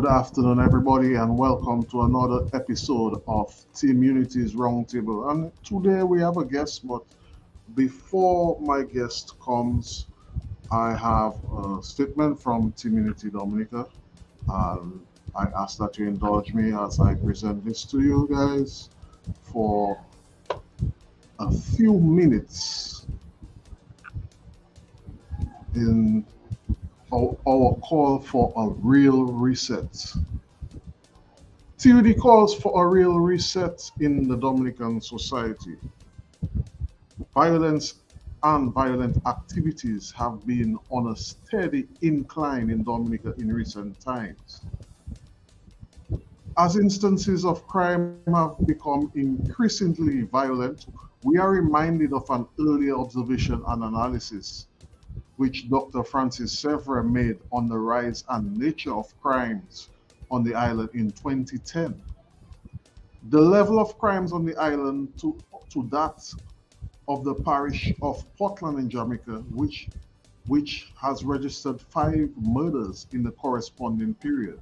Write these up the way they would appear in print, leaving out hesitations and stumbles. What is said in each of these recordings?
Good afternoon, everybody, and welcome to another episode of Team Unity's Roundtable. And today we have a guest, but before my guest comes, I have a statement from Team Unity Dominica, and I ask that you indulge me as I present this to you guys for a few minutes in our call for a real reset. TUD calls for a real reset in the Dominican society. Violence and violent activities have been on a steady incline in Dominica in recent times. As instances of crime have become increasingly violent, we are reminded of an earlier observation and analysis which Dr. Francis Sevre made on the rise and nature of crimes on the island in 2010. The level of crimes on the island to that of the parish of Portland in Jamaica, which has registered 5 murders in the corresponding period.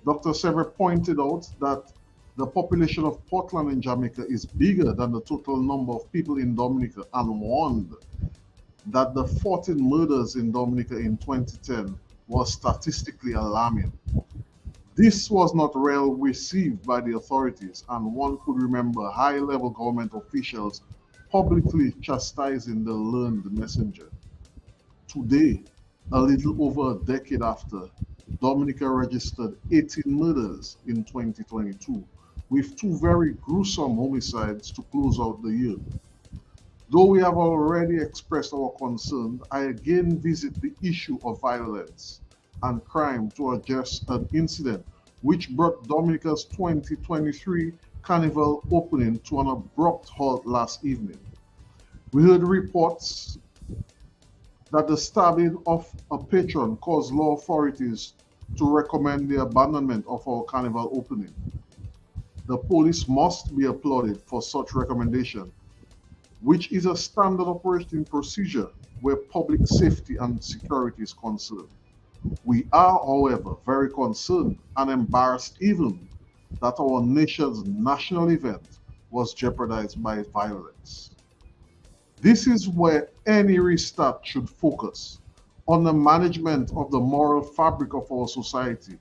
Dr. Sevre pointed out that the population of Portland in Jamaica is bigger than the total number of people in Dominica and warned that the 14 murders in Dominica in 2010 was statistically alarming. This was not well received by the authorities, and one could remember high-level government officials publicly chastising the learned messenger. Today, a little over a decade after, Dominica registered 18 murders in 2022, with 2 very gruesome homicides to close out the year. Though we have already expressed our concern, I again visit the issue of violence and crime to address an incident which brought Dominica's 2023 Carnival opening to an abrupt halt last evening. We heard reports that the stabbing of a patron caused law authorities to recommend the abandonment of our Carnival opening. The police must be applauded for such recommendation, which is a standard operating procedure where public safety and security is concerned. We are, however, very concerned and embarrassed even that our nation's national event was jeopardized by violence. This is where any restart should focus on the management of the moral fabric of our society,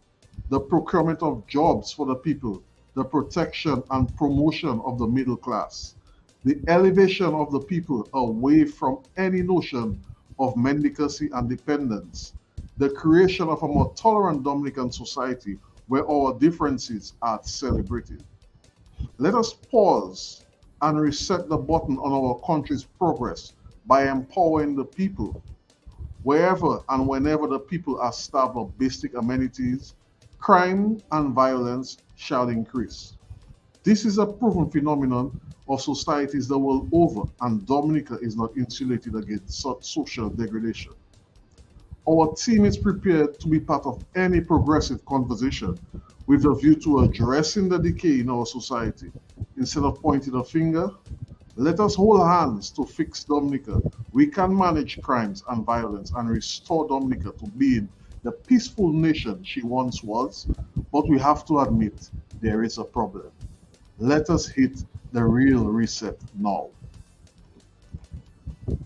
the procurement of jobs for the people, the protection and promotion of the middle class, the elevation of the people away from any notion of mendicancy and dependence, the creation of a more tolerant Dominican society where our differences are celebrated. Let us pause and reset the button on our country's progress by empowering the people. Wherever and whenever the people are starved of basic amenities, crime and violence shall increase. This is a proven phenomenon of societies the world over, and Dominica is not insulated against such social degradation. Our team is prepared to be part of any progressive conversation with a view to addressing the decay in our society. Instead of pointing a finger, let us hold hands to fix Dominica. We can manage crimes and violence and restore Dominica to being the peaceful nation she once was, but we have to admit there is a problem. Let us hit the real reset now.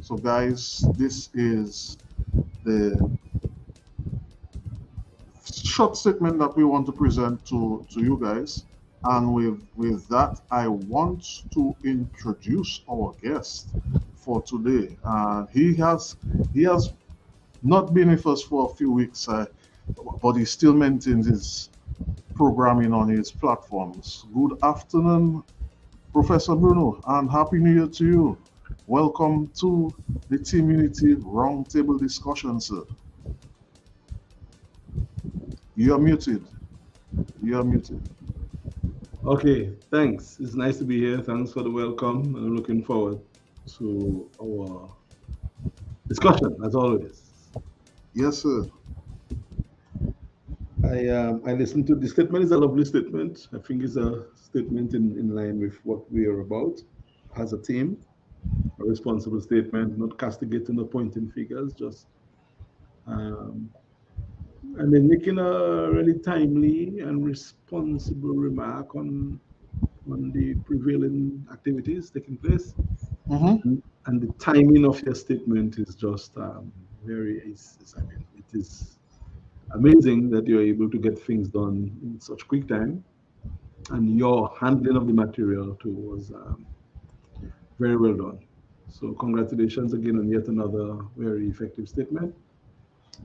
So guys, this is the short statement that we want to present to you guys. And with that, I want to introduce our guest for today. He has not been with us for a few weeks, but he still maintains his programming on his platforms. Good afternoon, Professor Bruno, and Happy New Year to you. Welcome to the Team Unity Roundtable discussion, sir. You are muted. You are muted. Okay, thanks. It's nice to be here. Thanks for the welcome. I'm looking forward to our discussion, as always. Yes, sir. I listened to the statement. It's a lovely statement. I think it's a statement in line with what we are about as a team. A responsible statement, not castigating or pointing figures, just And then making a really timely and responsible remark on the prevailing activities taking place. Mm-hmm. And the timing of your statement is just I mean, it is amazing that you're able to get things done in such quick time. And your handling of the material too was very well done. So congratulations again on yet another very effective statement.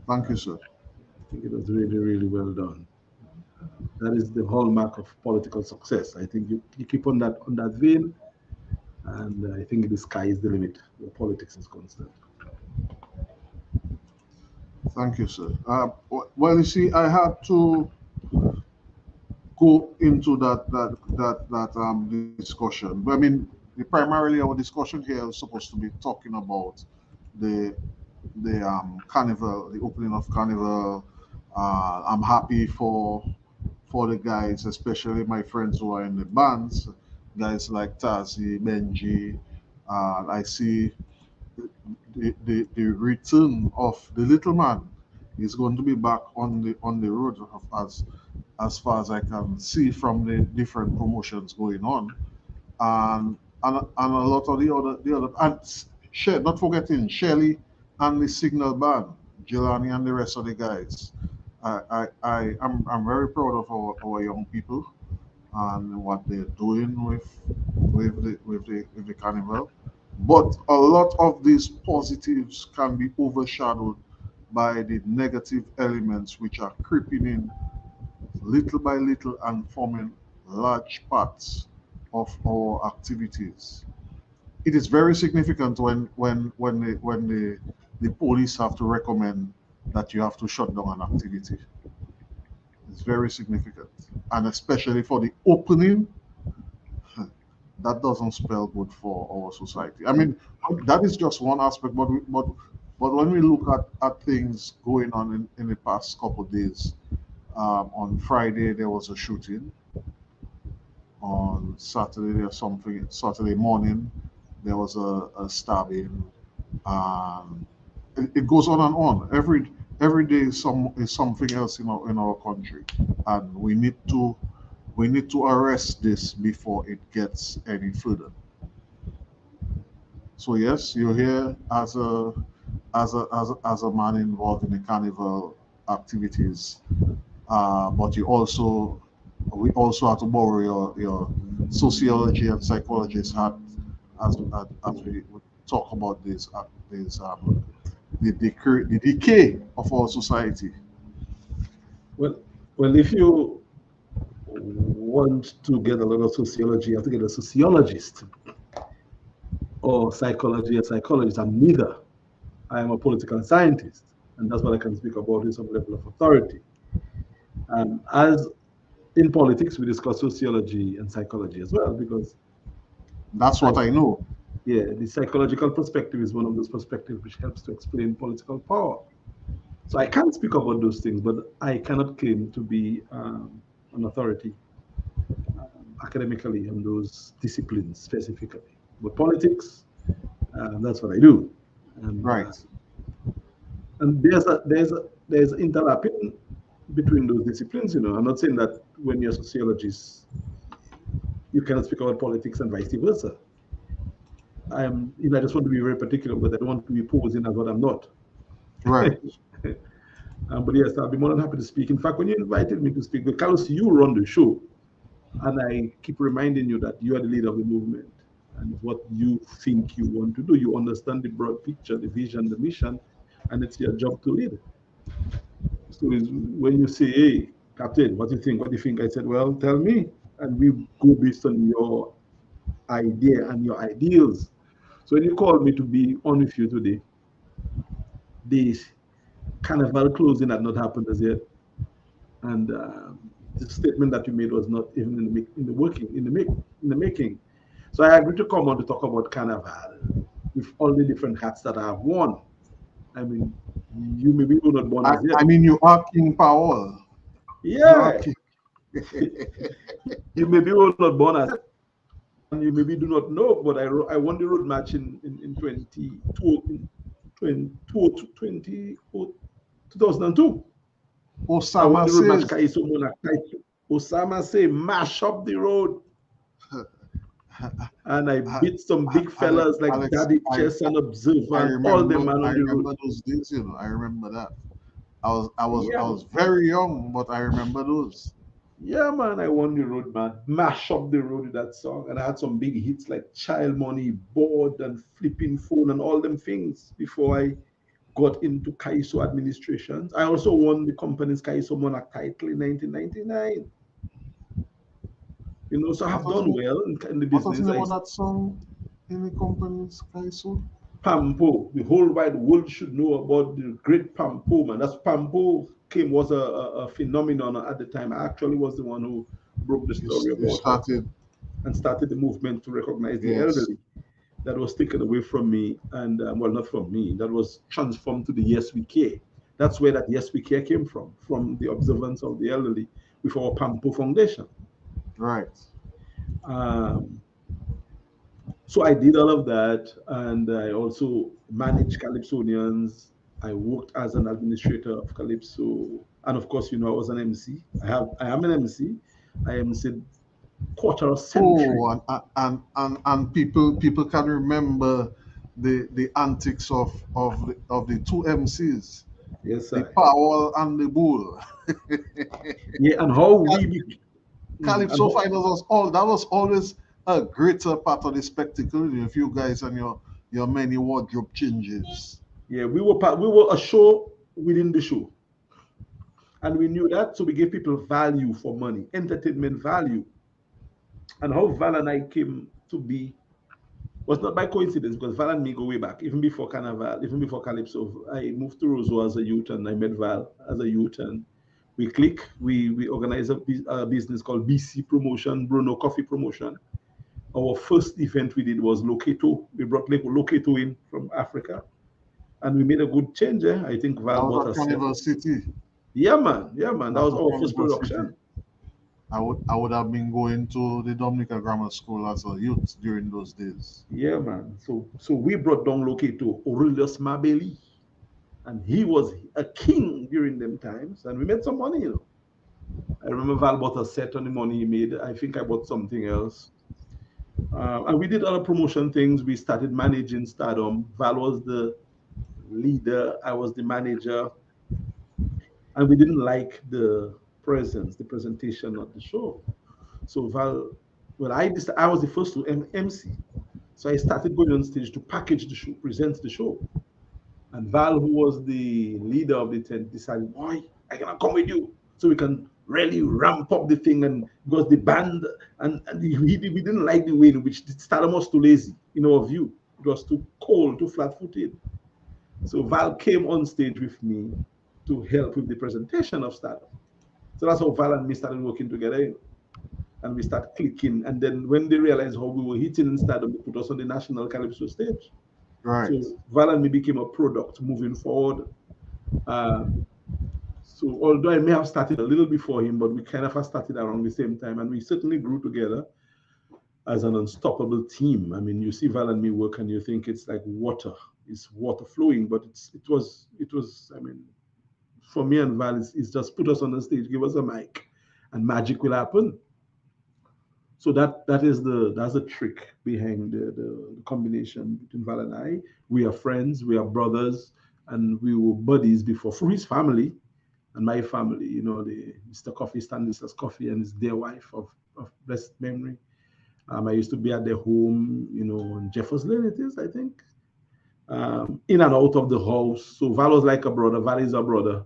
Thank you, sir. I think it was really, really well done. That is the hallmark of political success. I think you keep on that vein, and I think the sky is the limit where politics is concerned. Thank you, sir. Well, you see, I had to go into that discussion. But I mean, primarily our discussion here is supposed to be talking about the the carnival, the opening of carnival. I'm happy for the guys, especially my friends who are in the bands, guys like Tazi, Benji. I see the return of the little man. He's going to be back on the road as far as I can see from the different promotions going on, and a lot of the other and not forgetting Shelly and the Signal Band, Jelani and the rest of the guys. I'm very proud of our young people and what they're doing with the carnival. But a lot of these positives can be overshadowed by the negative elements which are creeping in little by little and forming large parts of our activities. It is very significant when the police have to recommend that you have to shut down an activity. It's very significant, and especially for the opening, that doesn't spell good for our society. I mean, that is just one aspect, but when we look at things going on in the past couple of days, on Friday there was a shooting. On Saturday there's something. Saturday morning there was a stabbing. It goes on and on. Every day is something else in our country, and we need to arrest this before it gets any further. So yes, you're here as a man involved in the carnival activities, but we also have to borrow your sociology and psychologist hat as we talk about the decay of our society. Well, well, if you want to get a lot of sociology, you have to get a sociologist or psychology a psychologist. I'm neither. I am a political scientist, and that's what I can speak about with some level of authority. As in politics, we discuss sociology and psychology as well, because That's what I know. yeah, the psychological perspective is one of those perspectives which helps to explain political power. So I can't speak about those things, but I cannot claim to be an authority academically on those disciplines specifically. But politics, that's what I do. And, Right. and there's interlapping between those disciplines. I'm not saying that when you're a sociologist, you cannot speak about politics and vice versa. I just want to be very particular, but I don't want to be posing as what I'm not. Right. But yes, I'll be more than happy to speak. In fact, when you invited me to speak, because you run the show, and I keep reminding you that you are the leader of the movement, and what you think you want to do. You understand the broad picture, the vision, the mission, and it's your job to lead. So when you say, hey, Captain, what do you think? What do you think? I said, well, tell me. And we go based on your idea and your ideals. So when you called me to be on with you today, the carnival closing had not happened as yet. And the statement that you made was not even in the making. So I agreed to come on to talk about carnival with all the different hats that I have worn. I mean, you maybe do not born as yet. I mean, you are King Powell. Yeah. You maybe were not born as yet, and you maybe do not know, but I won the road match in 2002. I won Osama the road match, says, kaiso Monarch. Osama say, mash up the road. And I beat some big fellas like Alex, Daddy Chess and Observer and all them man I on the road. remember those days. You know, I remember that. I Yeah, was very young, but I remember those. yeah, man. I won the road, man. Mash up the road with that song. And I had some big hits like Child Money, Board, and Flipping Phone, and all them things before I got into Kaiso administration. I also won the company's Kaiso Monarch title in 1999. You know, so I What have was done the well in the what was the business. name of that song in the company's Kaiso? Pampo, the whole wide world should know about the great Pampo, man. That's Pampo was a phenomenon at the time. I actually was the one who broke the story You about her started, and started the movement to recognize the yes, elderly. That was taken away from me, and well, not from me. That was transformed to the Yes We Care. That's where that Yes We Care came from the observance of the elderly with our Pampo Foundation. right. Um, So I did all of that, and I also managed Calypsonians. I worked as an administrator of Calypso, and of course, you know, I was an MC. I am an MC. I MC quarter of century. Oh, and people can remember the antics of the two MCs, Yes, the I. Powell and the Bull. Yeah, and how and Calypso how, Finals was all that was always a greater part of the spectacle. You know, if you guys and your many wardrobe changes. yeah, we were a show within the show, and we knew that, so we gave people value for money, entertainment value, and how Val and I came to be was not by coincidence because Val and me go way back, even before Carnival, even before Calypso. I moved to Roseau as a youth and I met Val as a youth and we click. We organize a business called BC Promotion, Bruno Coffee Promotion. Our first event we did was Loketo. We brought Loketo in from Africa and we made a good change. I think That Val was bought at a set. Carnival City. Yeah, man. Yeah, man. That That was was at our first Carnival City. production. I would have been going to the Dominica Grammar School as a youth during those days. Yeah, man. So we brought down Loketo, Aurelius Mabeli. And he was a king during them times, and we made some money, you know. I remember Val bought a set on the money he made. I think I bought something else. And we did other promotion things. We started managing Stardom. Val was the leader, I was the manager, and we didn't like the presence, the presentation of the show. So Val, well, I was the first to MC. So I started going on stage to package the show, present the show. And Val, who was the leader of the tent, decided, boy, I cannot come with you. So we can really ramp up the thing. And because the band, we didn't like the way in which the Stardom was too lazy, in our view. It was too cold, too flat footed. So Val came on stage with me to help with the presentation of Stardom. So that's how Val and me started working together. And we start clicking. And then when they realized how we were hitting in Stardom, they put us on the national Calypso stage. Right. So Val and me became a product moving forward. Um, so although I may have started a little before him, but we kind of started around the same time, and we certainly grew together as an unstoppable team. I mean, you see Val and me work, and you think it's like water, it's water flowing, but it was. I mean, for me and Val, it's just put us on the stage, give us a mic, and magic will happen. So that's the trick behind the combination between Val and I. We are friends, we are brothers, and we were buddies before through his family and my family. You know, the Mr. Coffee, Stanislas Coffee, and his dear wife of blessed memory. I used to be at their home, you know, in Jefferson Lane it is, I think. In and out of the house. So Val was like a brother. Val is a brother.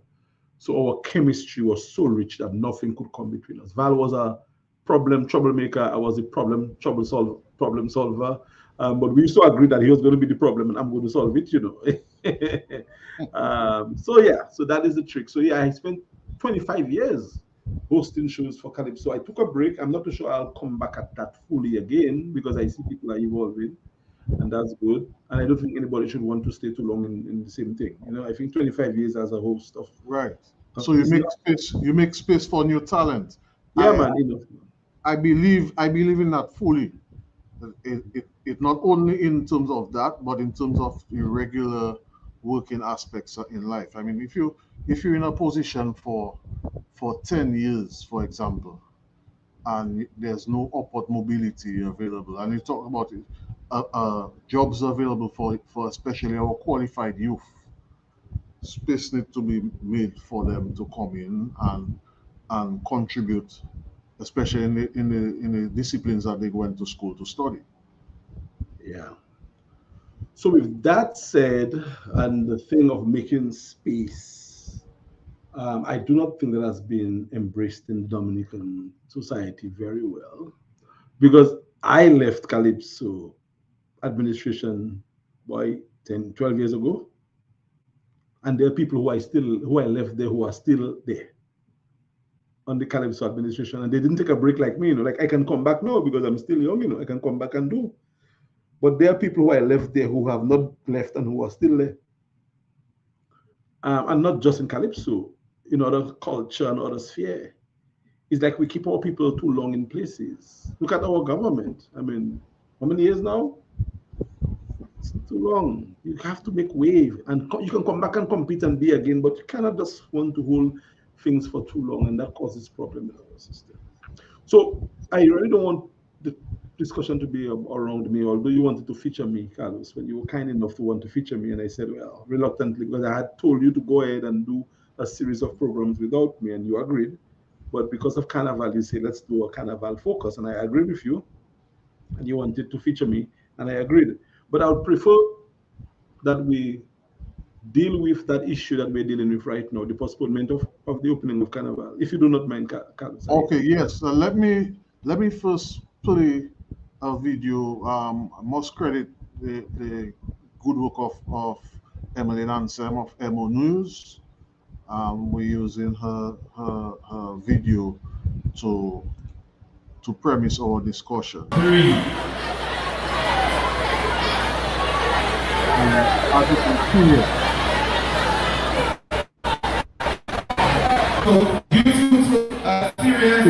So our chemistry was so rich that nothing could come between us. Val was a problem troublemaker. I was a problem solver. But we used to agree that he was going to be the problem and I'm going to solve it, you know. So yeah, so that is the trick. So yeah, I spent 25 years hosting shows for Calypso. I took a break. I'm not too sure I'll come back at that fully again because I see people are evolving and that's good. And I don't think anybody should want to stay too long in the same thing. You know, I think 25 years as a host of Right. So is not, you make space for new talent. yeah, I man, you know, I believe in that fully. It not only in terms of that, but in terms of the regular working aspects in life. I mean, if you're in a position for 10 years, for example, and there's no upward mobility available, and you talk about it, jobs available for especially our qualified youth, space need to be made for them to come in and contribute, especially in the disciplines that they went to school to study. Yeah. So with that said, and the thing of making space, I do not think that has been embraced in the Dominican society very well, because I left Calypso administration by 10, 12 years ago, and there are people who I left there who are still there on the Calypso administration, and they didn't take a break like me. Like I can come back now because I'm still young. I can come back and do. But there are people who I left there who have not left and who are still there. And not just in Calypso, in other culture and other sphere. It's like we keep our people too long in places. Look at our government. I mean, how many years now? It's too long. You have to make wave, and you can come back and compete and be again, but you cannot just want to hold things for too long, and that causes problems in our system. So I really don't want the discussion to be around me, although you wanted to feature me, Carlos, when you were kind enough to want to feature me, and I said, well, reluctantly, because I had told you to go ahead and do a series of programs without me, and you agreed. But because of Carnival, you say, let's do a Carnival focus, and I agreed with you, and you wanted to feature me, and I agreed. But I would prefer that we deal with that issue that we're dealing with right now, the postponement of the opening of Carnival, if you do not mind, Carlos. Okay, yes. Let me first play a video. I must credit the good work of Emily Ansem of Emo News. We're using her video to premise our discussion. As you can see here, so due to a serious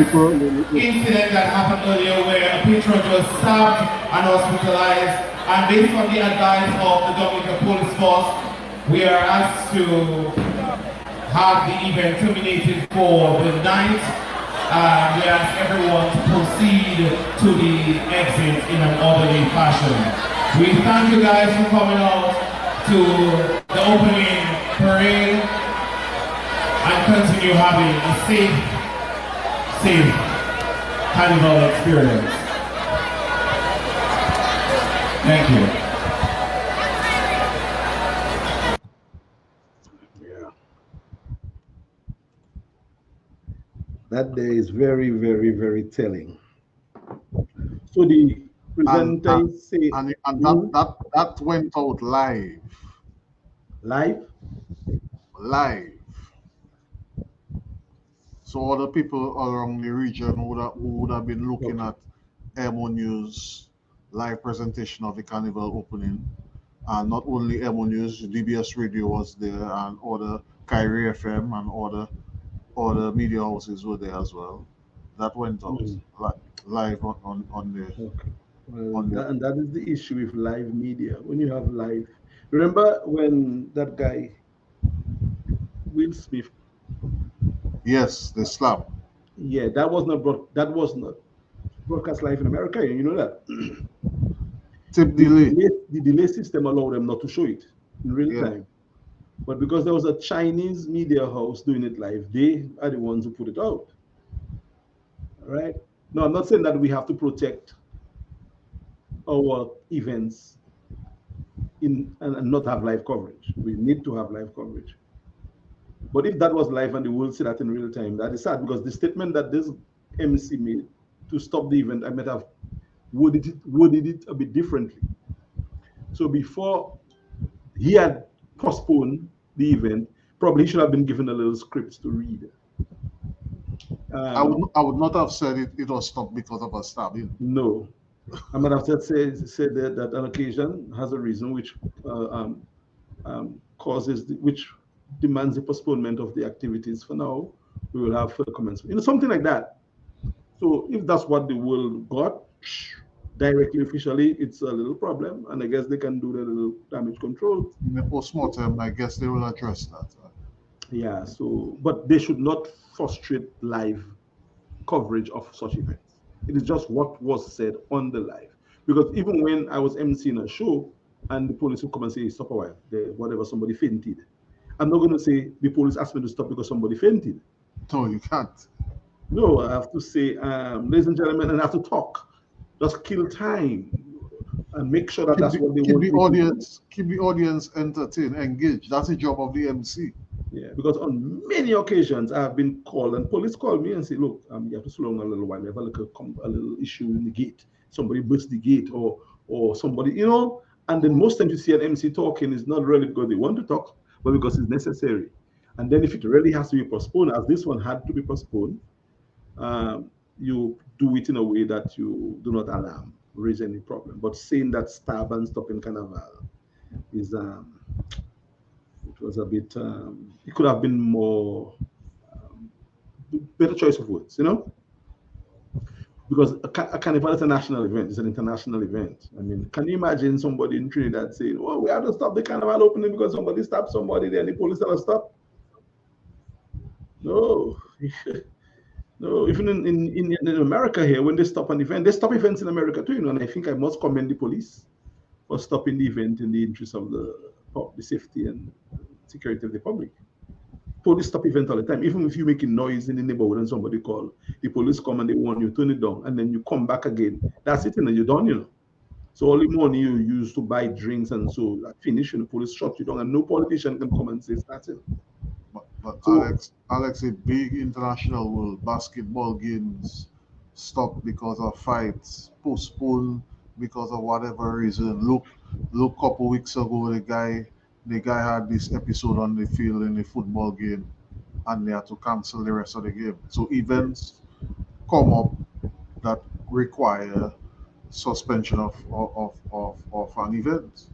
incident that happened earlier where a patron was stabbed and hospitalized, and based on the advice of the Dominican Police Force, we are asked to have the event terminated for the night. We ask everyone to proceed to the exit in an orderly fashion. We thank you guys for coming out to the opening parade and continue having a safe Carnival experience. Thank you. Yeah. That day is very, very, very telling. So the presenter say, and that went out live. Live. So other people around the region who would have been looking at Emo News live presentation of the Carnival opening, and not only Emo News, DBS Radio was there, and other Kyrie FM and other media houses were there as well. That went out live on the. Okay. Well, and that is the issue with live media. When you have live, remember when that guy Will Smith? Yes, the slap. Yeah, that was not broadcast live in America. You know that. Tip delay. The delay system allowed them not to show it in real time. But because there was a Chinese media house doing it live, they are the ones who put it out. All right. No, I'm not saying that we have to protect our events and not have live coverage. We need to have live coverage. But if that was live and the world see that in real time, that is sad, because the statement that this MC made to stop the event, I might have worded it a bit differently. So before he had postponed the event, probably he should have been given a little script to read. I would not have said it was stopped because of a stabbing. No. I might have said that an occasion has a reason which which demands the postponement of the activities for now. We will have further comments. Something like that. So if that's what the world got directly, officially, it's a little problem, and I guess they can do the little damage control. In the post-mortem, I guess they will address that. Yeah, so, but they should not frustrate live coverage of such events. It is just what was said on the live. Because even when I was emceeing a show and the police will come and say, "Hey, stop a while, whatever, somebody fainted." I'm not going to say the police asked me to stop because somebody fainted. No, you can't. No, I have to say, ladies and gentlemen, and I have to talk. Just kill time and make sure that that's what they want me to do. Keep the audience entertained, engaged. That's the job of the MC. Yeah, because on many occasions I have been called and police call me and say, "Look, you have to slow down a little while. We have a little issue in the gate. Somebody burst the gate, or somebody, you know." And then most times you see an MC talking is not really because they want to talk, but because it's necessary. And then if it really has to be postponed, as this one had to be postponed, you do it in a way that you do not raise any problem. But saying that stab and stop in Carnival is it was a bit, it could have been more, um, better choice of words, you know? Because a carnival is a national event, it's an international event. I mean, can you imagine somebody in Trinidad saying, "Well, we have to stop the carnival opening because somebody stabbed somebody there and the police tell us stop"? No. No, even in America here, when they stop an event, they stop events in America too, you know, and I think I must commend the police for stopping the event in the interest of the safety and security of the public. Police stop event all the time. Even if you're making noise in the neighborhood and somebody call, the police come and they warn you, turn it down, and then you come back again. That's it, and then you're done, you know. So all the money you use to buy drinks and so that finish, and the police shut you down, and no politician can come and say that's it. But So Alex, a big international world basketball games stopped because of fights, postponed because of whatever reason. Look, couple weeks ago, the guy had this episode on the field in the football game, and they had to cancel the rest of the game. So events come up that require suspension of an event.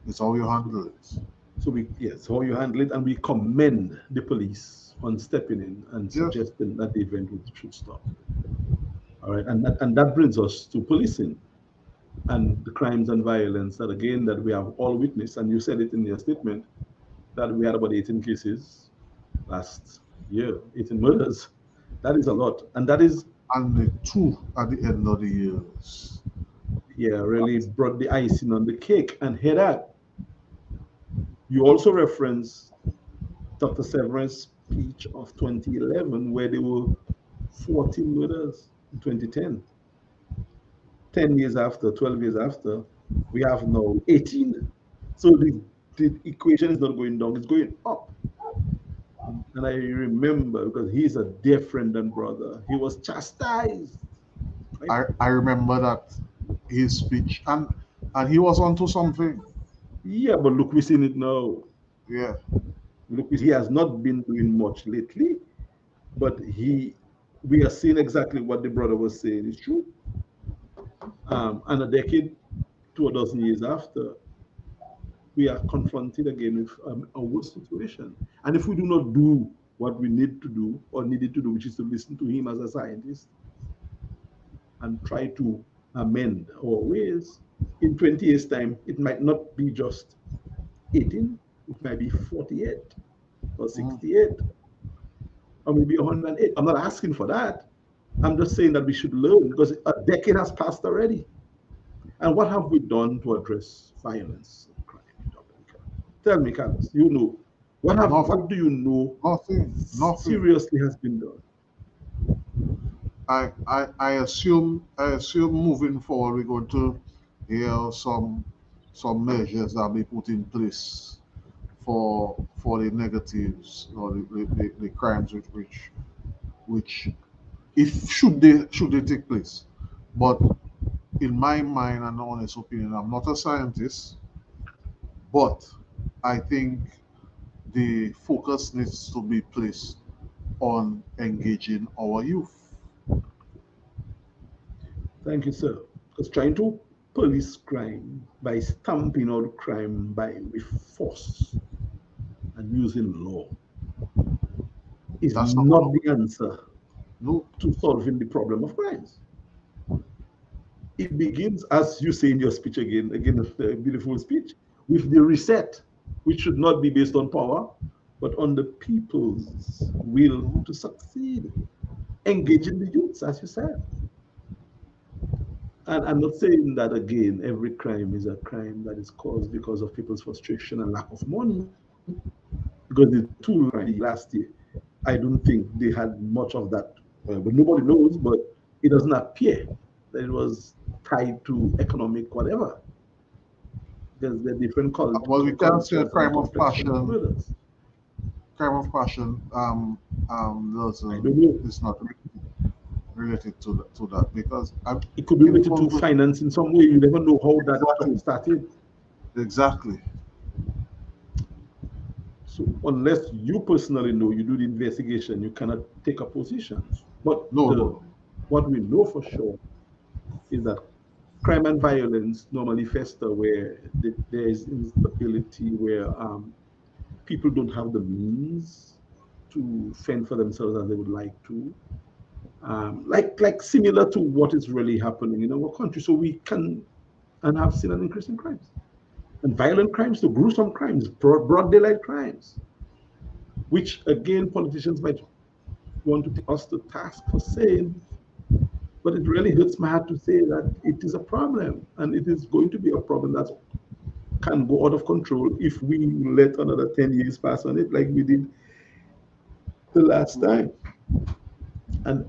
It's how you handle it. So yes, how you handle it, and we commend the police on stepping in and Yes. suggesting that the event should stop. All right, and that brings us to policing and the crimes and violence that again that we have all witnessed, and you said it in your statement that we had about 18 cases last year, 18 murders. That is a lot, and that is, And the two at the end of the years. yeah, really brought the icing on the cake. And hear that. You also referenced Dr. Severan's speech of 2011, where there were 14 murders in 2010. 10 years after, 12 years after, we have now 18. So the equation is not going down, it's going up. And I remember because he's a dear friend and brother, he was chastised. Right? I remember that his speech, and he was onto something. Yeah, but look, we've seen it now. Yeah. Look, he has not been doing much lately, but we are seeing exactly what the brother was saying is true. And a decade to a dozen years after, we are confronted again with a worse situation. And if we do not do what we need to do or needed to do, which is to listen to him as a scientist and try to amend our ways, in 20 years' time, it might not be just 18, it might be 48 or 68 or maybe 108. I'm not asking for that. I'm just saying that we should learn because a decade has passed already. And what have we done to address violence and crime in Dominica? Tell me, Carlos, you know, what do you know Nothing. seriously has been done? I assume moving forward we're going to hear some measures that be put in place for the negatives or the crimes which if should they take place. But in my mind and honest opinion, I'm not a scientist, but I think the focus needs to be placed on engaging our youth. Thank you, sir. Because trying to police crime by stamping out crime with force and using law is That's not the answer No, to solving the problem of crimes. It begins, as you say in your speech again, a beautiful speech, with the reset, which should not be based on power, but on the people's will to succeed, engaging the youths, as you said. And I'm not saying that again, every crime is a crime that is caused because of people's frustration and lack of money, because the tool last year, I don't think they had much of that. But nobody knows, but it doesn't appear that it was tied to economic whatever. Because the different Well, we can't say a cultures and crime of complexion of passion. murders. Crime of passion. I don't know. It's not related to that because it could be related to finance in some way. You never know how that started. Exactly. So unless you personally know, you do the investigation, you cannot take a position. But what we know for sure is that crime and violence normally fester where there is instability, where people don't have the means to fend for themselves as they would like to. Like similar to what is really happening in our country. So we can and have seen an increase in crimes. And violent crimes, to gruesome crimes, broad daylight crimes, which again politicians might want to take us to task for saying, but it really hurts my heart to say that it is a problem, and it is going to be a problem that can go out of control if we let another 10 years pass on it like we did the last time. And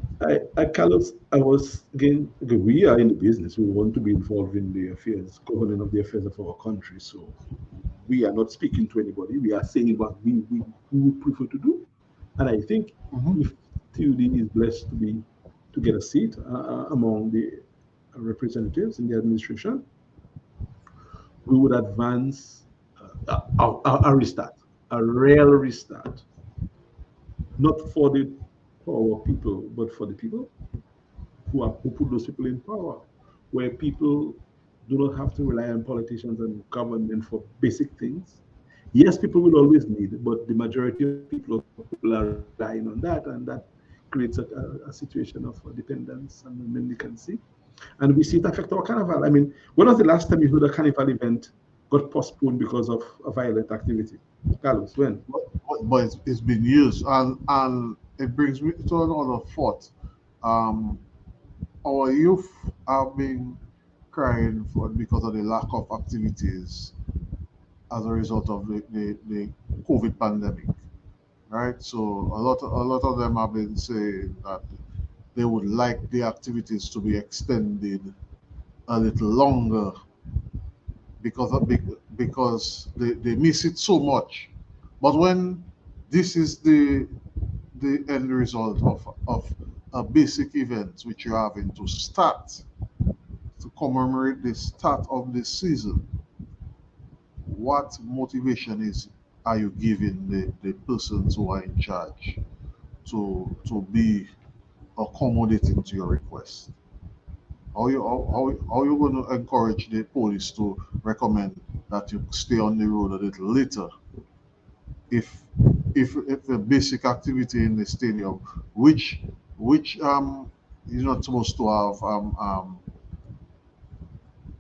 Carlos, we are in the business. We want to be involved in the affairs, governing of the affairs of our country. So we are not speaking to anybody. We are saying what we would prefer to do. And I think if TUD is blessed to get a seat among the representatives in the administration, we would advance a restart, a real restart, not for our people, but for the people who put those people in power, where people do not have to rely on politicians and government for basic things. Yes, people will always need, but the majority of people are relying on that, and that creates a situation of dependence and mendicancy. And we see it affect our carnival. I mean, when was the last time you heard a carnival event got postponed because of a violent activity? Carlos, when? But it's been used, and it brings me to another thought. Our youth have been crying because of the lack of activities as a result of the COVID pandemic, right? So a lot of them have been saying that they would like the activities to be extended a little longer because they miss it so much. But when this is the end result of a basic event which you're having to start to commemorate the start of the season, what motivation are you giving the persons who are in charge to be accommodating to your request? How you going to encourage the police to recommend that you stay on the road a little later if the basic activity in the stadium, which you're not supposed to have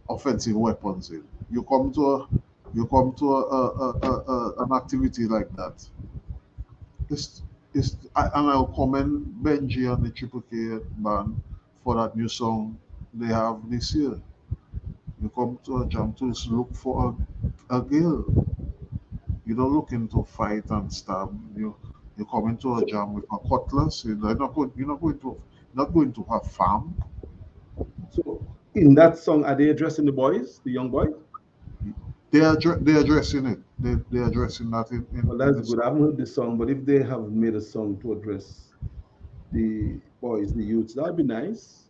offensive weapons in, you come to an activity like that. And I'll commend Benji and the Triple K band for that new song they have this year. You come to a jam to look for a girl. You don't looking to fight and stab. You come into a jam with a cutlass. You're not going to have fun. So in that song, are they addressing the boys, the young boys? They're addressing it. They're addressing that in well, that's good. I haven't heard the song, but if they have made a song to address the boys, the youths, that'd be nice.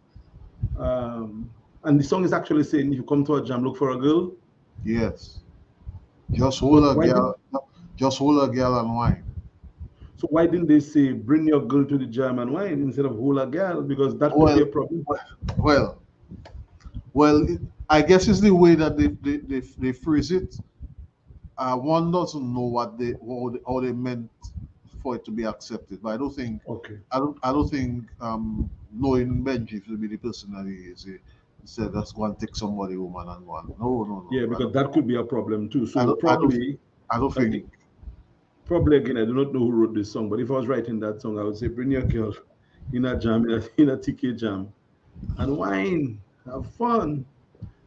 And the song is actually saying, if you come to a jam, look for a girl. Yes. Just hold a girl and wine. So why didn't they say bring your girl to the jam and wine instead of hold a girl? Because that could be a problem. Well, I guess it's the way that they phrase it. One doesn't know how they meant for it to be accepted, but I don't think. Okay. I don't think knowing Benji to be the person that he is, he said let's go and take somebody woman and one. No. Yeah, because that could be a problem too. So probably I don't think. probably again, I do not know who wrote this song, but if I was writing that song, I would say, bring your girl in a jam, in a TK jam, and wine, have fun,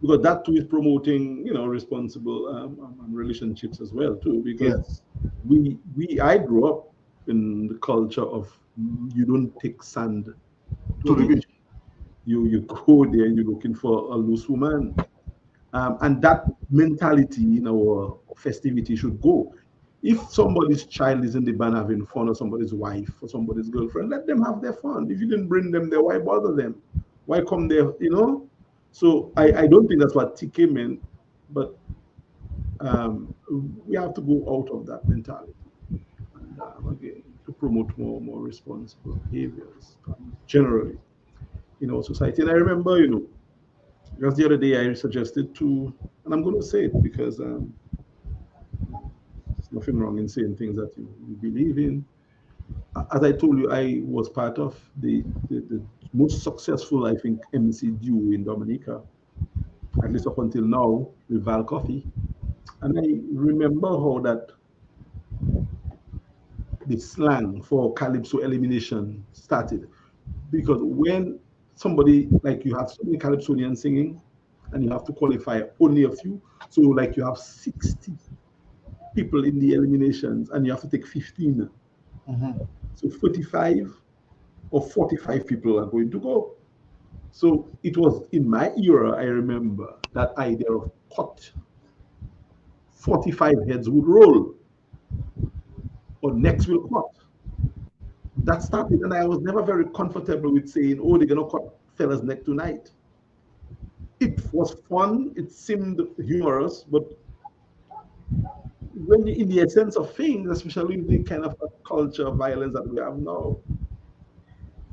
because that too is promoting, responsible relationships as well too. Because I grew up in the culture of you don't take sand to the beach. You go there, you're looking for a loose woman, and that mentality in our festivity should go. If somebody's child is in the band having fun, or somebody's wife or somebody's girlfriend, let them have their fun. If you didn't bring them there, why bother them? Why come there? So I don't think that's what TK meant, but we have to go out of that mentality, and again, to promote more responsible behaviors generally in our society. And I remember, just the other day I suggested to, and I'm going to say it because there's nothing wrong in saying things that you believe in. As I told you, I was part of the most successful, I think, MC duo in Dominica, at least up until now, with Val Coffee. And I remember how that the slang for Calypso elimination started. Because when somebody, like you have so many Calypsonians singing, and you have to qualify only a few. So like you have 60 people in the eliminations, and you have to take 15. So 45 or 45 people are going to go. So it was in my era, I remember that idea of cut. 45 heads would roll, or next will cut. That started, and I was never very comfortable with saying, oh, they're going to cut fellas neck tonight. It was fun, it seemed humorous, but when in the essence of things, especially the kind of culture of violence that we have now,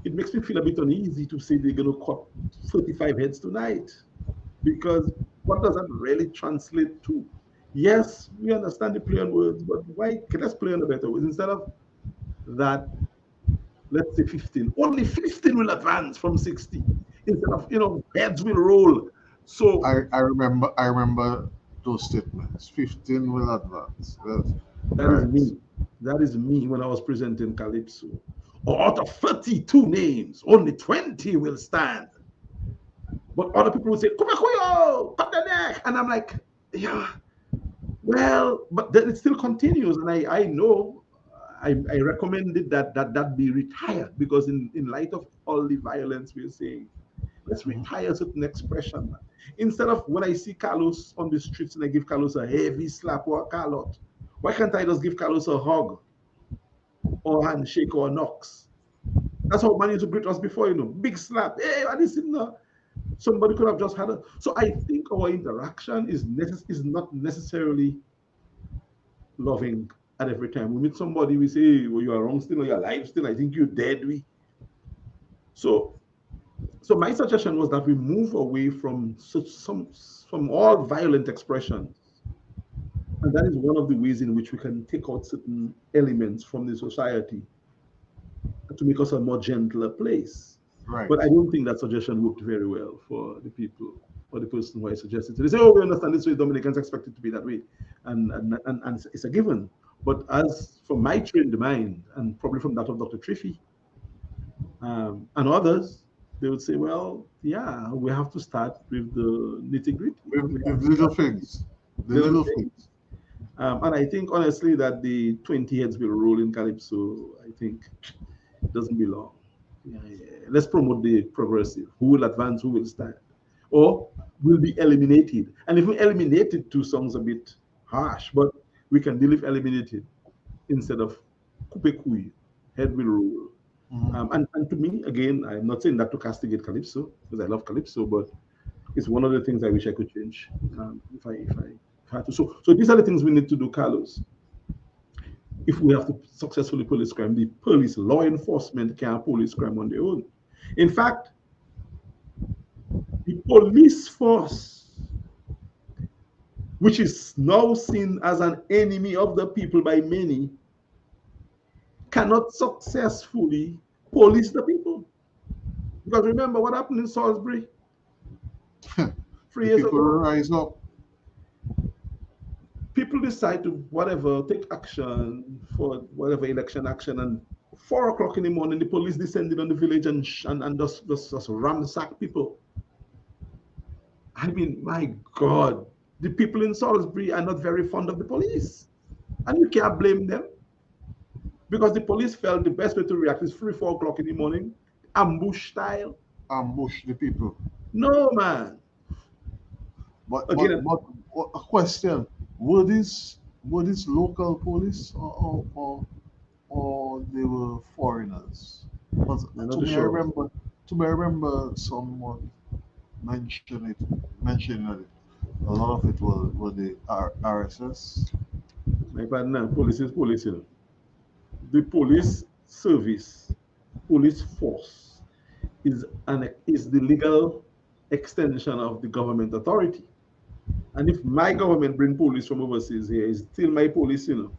it makes me feel a bit uneasy to say they're going to cut 35 heads tonight, because what does that really translate to? Yes, we understand the play on words, but why? Let's play on a better words. Instead of that, let's say 15. Only 15 will advance from 60. Instead of, heads will roll. So I remember those statements. 15 will advance. that is me. That is me when I was presenting Calypso. Or out of 32 names, only 20 will stand. But other people would say, Kumakuyo, cut the neck. And I'm like, yeah, well, but then it still continues. And I know I recommended that be retired, because in light of all the violence we're seeing, let's retire certain expression. Instead of when I see Carlos on the streets and I give Carlos a heavy slap or a call-out, why can't I just give Carlos a hug or a handshake or a knocks? That's how man used to greet us before, big slap. Hey, what is it now? Somebody could have just had a. So I think our interaction is not necessarily loving at every time. We meet somebody, we say, hey, well, you are wrong still, or you're alive still. I think you're dead. So my suggestion was that we move away from all violent expressions. And that is one of the ways in which we can take out certain elements from the society to make us a more gentler place. Right. But I don't think that suggestion worked very well for the people, for the person who I suggested. So they say, oh, we understand this way, Dominicans expect it to be that way. And it's a given. But as for my trained mind, and probably from that of Dr. Triffy and others, they would say, well, yeah, we have to start with the nitty-gritty. With little things. The little things. And I think, honestly, that the 20 heads will roll in Calypso, I think, doesn't belong. Yeah. Let's promote the progressive. Who will advance, who will stand? Or will be eliminated. And if we eliminated, two songs a bit harsh, but we can deal with eliminated instead of kupekui, head will roll. And to me, again, I'm not saying that to castigate Calypso, because I love Calypso, but it's one of the things I wish I could change if I had to. So these are the things we need to do, Carlos. If we have to successfully police crime, the police, law enforcement can't police crime on their own. In fact, the police force, which is now seen as an enemy of the people by many, cannot successfully police the people. Because remember what happened in Salisbury 3 years ago? Rise up. people decide to whatever, take action for whatever election action, and 4 o'clock in the morning, the police descended on the village and just ransack people. I mean, my God, the people in Salisbury are not very fond of the police. And you can't blame them because the police felt the best way to react is 3, 4 o'clock in the morning, ambush style. Ambush the people. No, man. But Again, a question: were these local police or they were foreigners? Because I'm to not me, sure. I remember someone mentioning that a lot of it were the RSS. My partner, police is police, you know. The police service, police force is the legal extension of the government authority. And if my government bring police from overseas here, it's still my police, you know.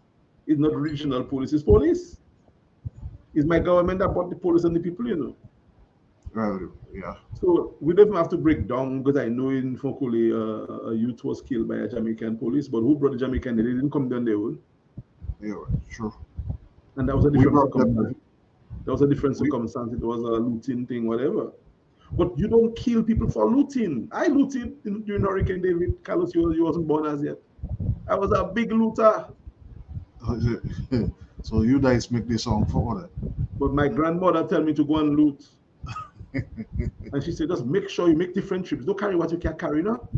It's not regional police, it's police. It's my government that brought the police and the people, you know. Well, yeah. So we don't even have to break down because I know in Fokole a youth was killed by a Jamaican police, but who brought the Jamaican? They didn't come down their own. Yeah, true. And that was a We different brought them. circumstance. That was a different We, circumstance. It was a looting thing, whatever. But you don't kill people for looting. I looted during Hurricane David. Carlos, you wasn't born as yet. I was a big looter. so you guys make this song for that. But my grandmother tell me to go and loot. And she said, just make sure you make different trips. Don't carry what you can't carry now.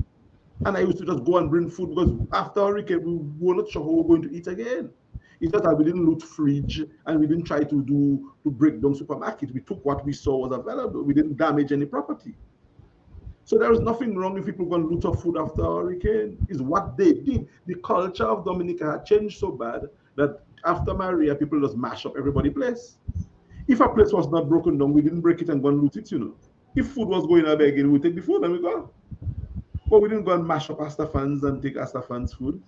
And I used to just go and bring food because after Hurricane, we were not sure how we were going to eat again. It's just that we didn't loot fridge and we didn't try to break down supermarkets. We took what we saw was available. We didn't damage any property. So there is nothing wrong if people go and loot up food after Hurricane. It's what they did. The culture of Dominica had changed so bad that after Maria, people just mash up everybody's place. If a place was not broken down, we didn't break it and go and loot it, you know. If food was going out again, we take the food and we go. But we didn't go and mash up Astafans and take Astafans food.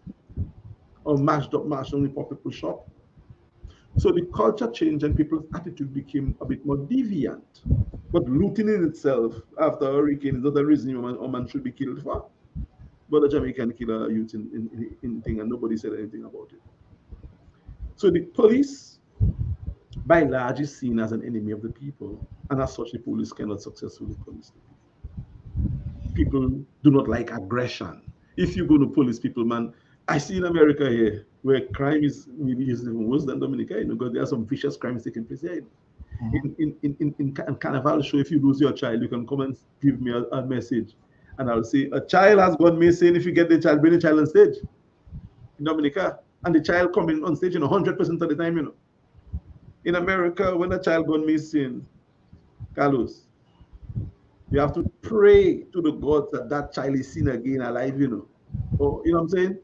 Or mashed on the poor people's shop. So the culture changed and people's attitude became a bit more deviant. But looting in itself after a hurricane is not a reason a man should be killed for. But a Jamaican killer youth in thing and nobody said anything about it. So the police, by and large, is seen as an enemy of the people. And as such, the police cannot successfully police the people. People do not like aggression. If you go to police people, man, I see in America here where crime is maybe even worse than Dominica, you know, because there are some vicious crimes taking place here. In Carnival show, if you lose your child, you can come and give me a message, and I'll say a child has gone missing. If you get the child, bring the child on stage in Dominica, and the child coming on stage, 100% of the time, you know. In America, when a child gone missing, Carlos, you have to pray to the gods that that child is seen again alive, you know. Or, you know what I'm saying?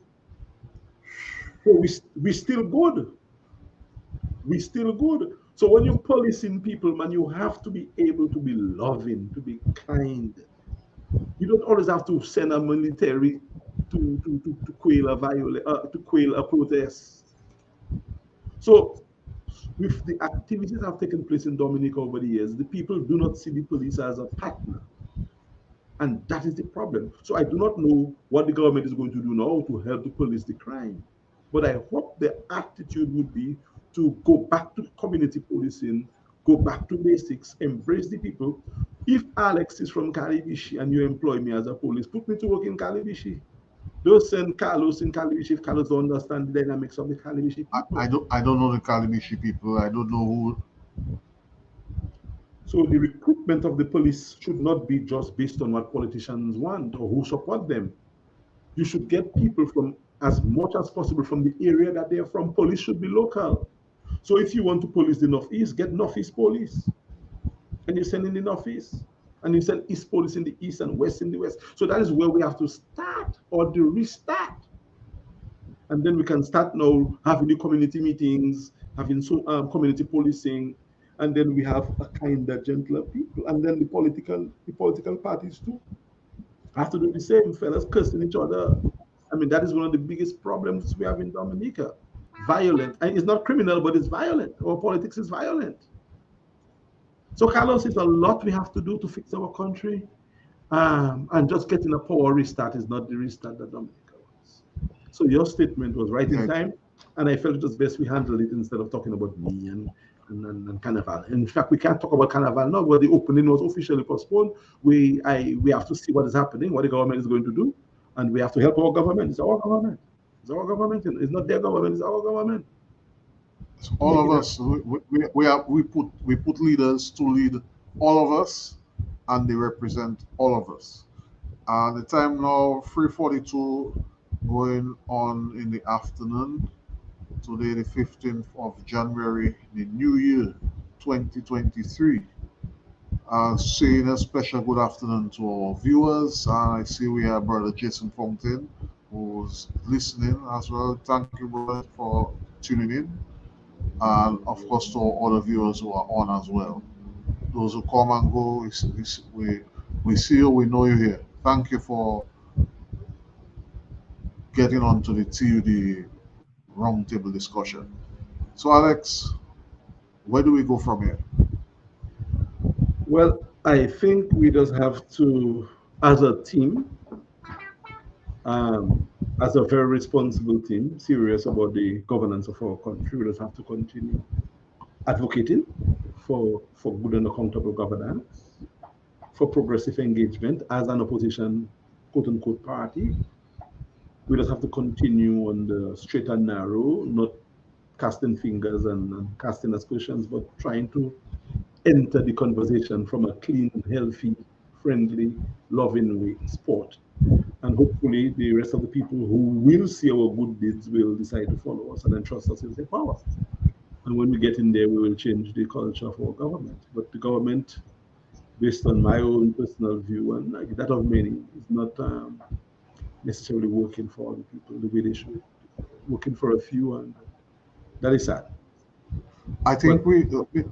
So we still good. We still good. So when you're policing people, man, you have to be able to be loving, to be kind. You don't always have to send a military to quail a protest. So with the activities that have taken place in Dominica over the years, the people do not see the police as a partner. And that is the problem. So I do not know what the government is going to do now to help the police the crime. But I hope the attitude would be to go back to community policing, go back to basics, embrace the people. If Alex is from Calibishi and you employ me as a police, put me to work in Calibishi. Don't send Carlos in Calibishi if Carlos don't understand the dynamics of the Calibishi people. I don't know the Calibishi people. I don't know who. So the recruitment of the police should not be just based on what politicians want or who support them. You should get people from as much as possible from the area that they are from. Police should be local. So if you want to police the Northeast, get Northeast police. And you send in the Northeast. And you send East police in the East and West in the West. So that is where we have to start or to restart. And then we can start now having the community meetings, having some community policing, and then we have a kinder, gentler people. And then the political parties too have to do the same, fellas, cursing each other. I mean, that is one of the biggest problems we have in Dominica. Violent. And it's not criminal, but it's violent. Our politics is violent. So, Carlos, it's a lot we have to do to fix our country. And just getting a power restart is not the restart that Dominica wants. So your statement was right in time, and I felt it was best we handle it instead of talking about me and Carnival. In fact, we can't talk about Carnival now, but the opening was officially postponed. We have to see what is happening, what the government is going to do, and we have to help our government. It's our government. It's our government. It's not their government. It's our government. It's all of us. We put leaders to lead all of us, and they represent all of us. And the time now 3:42, going on in the afternoon. Today, the 15th of January, the new year, 2023. Saying a special good afternoon to our viewers. I see we have Brother Jason Fountain, who's listening as well. Thank you, brother, for tuning in. And of course, to all the viewers who are on as well. Those who come and go, we see you, we know you here. Thank you for getting onto the TUD Roundtable discussion. So, Alex, where do we go from here? Well, I think we just have to, as a team, as a very responsible team, serious about the governance of our country, we just have to continue advocating for good and accountable governance, for progressive engagement as an opposition, quote-unquote, party. We just have to continue on the straight and narrow, not casting fingers and casting aspersions, but trying to enter the conversation from a clean, healthy, friendly, loving way, sport. And hopefully the rest of the people who will see our good deeds will decide to follow us and entrust us with their power. And when we get in there, we will change the culture of our government. But the government, based on my own personal view and that of many, is not necessarily working for all the people the way they should. Working for a few, and that is sad. I think we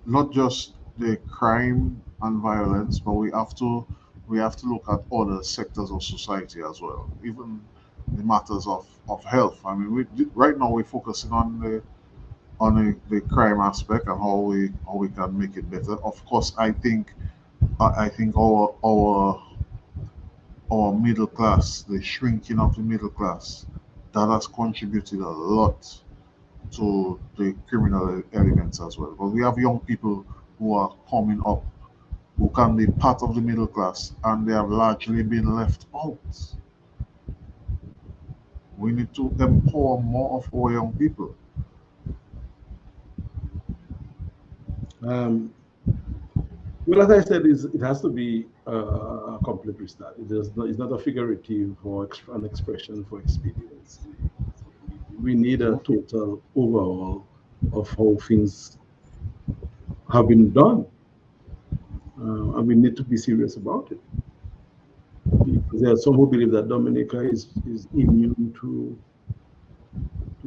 not just the crime and violence, but we have to look at other sectors of society as well, even the matters of health. I mean, right now we're focusing on the crime aspect and how we can make it better. Of course, I think our middle class, the shrinking of the middle class, that has contributed a lot to the criminal elements as well. But we have young people who are coming up who can be part of the middle class, and they have largely been left out. We need to empower more of our young people. Well, as I said, it has to be a complete restart. It's not a figurative or an expression for experience. We need a total overhaul of how things have been done. And we need to be serious about it. Because there are some who believe that Dominica is immune to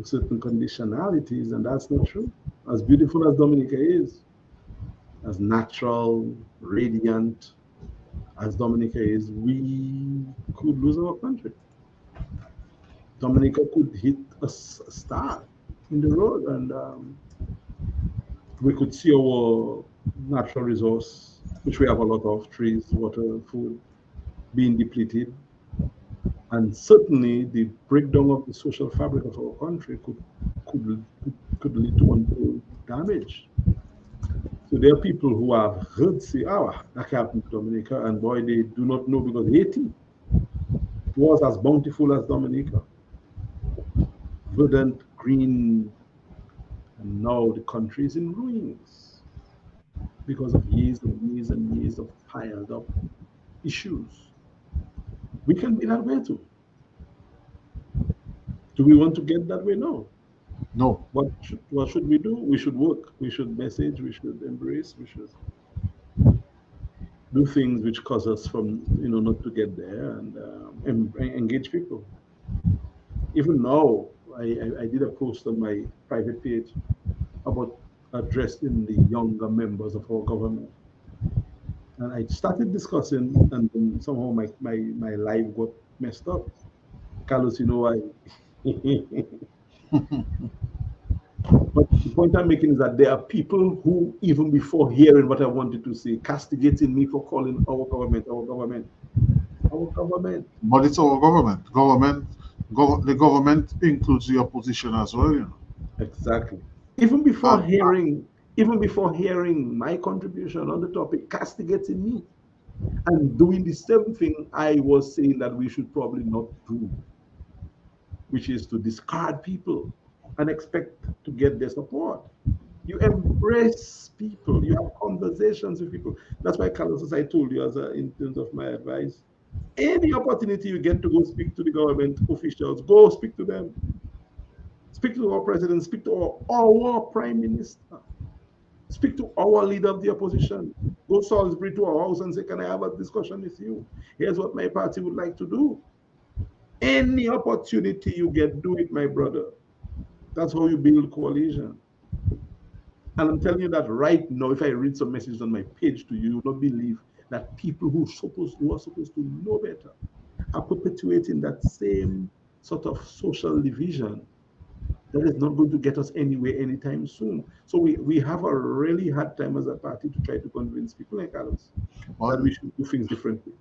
certain conditionalities, and that's not true. As beautiful as Dominica is, as natural, radiant as Dominica is, we could lose our country. Dominica could hit a star in the road, and we could see our natural resource, which we have a lot of, trees, water, food, being depleted. And certainly the breakdown of the social fabric of our country could lead to untold damage. So there are people who have heard say, that happened to Dominica, and boy, they do not know, because Haiti was as bountiful as Dominica. Verdant, green, and now the country is in ruins because of years and years and years of piled up issues. We can be that way too. Do we want to get that way? No. No. What should we do? We should work. We should message. We should embrace. We should do things which cause us from, not to get there, and engage people. Even now, I did a post on my private page about addressing the younger members of our government. And I started discussing, and then somehow my life got messed up. Carlos, you know why? But the point I'm making is that there are people who, even before hearing what I wanted to say, castigating me for calling our government. But it's our government. The government includes the opposition as well, you know. Exactly. Even before And hearing, even before hearing my contribution on the topic, castigating me and doing the same thing I was saying that we should probably not do, which is to discard people and expect to get their support. You embrace people, you have conversations with people. That's why, Carlos, as I told you, in terms of my advice, any opportunity you get to go speak to the government officials, go speak to them. Speak to our president, speak to our prime minister, speak to our leader of the opposition. Go Salisbury to our house and say, can I have a discussion with you? Here's what my party would like to do. Any opportunity you get, do it, my brother. That's how you build coalition. And I'm telling you that right now, if I read some messages on my page to you, you will not believe that people who are supposed to know better are perpetuating that same sort of social division that is not going to get us anywhere anytime soon. So we have a really hard time as a party to try to convince people like Alex that well, we should do things differently.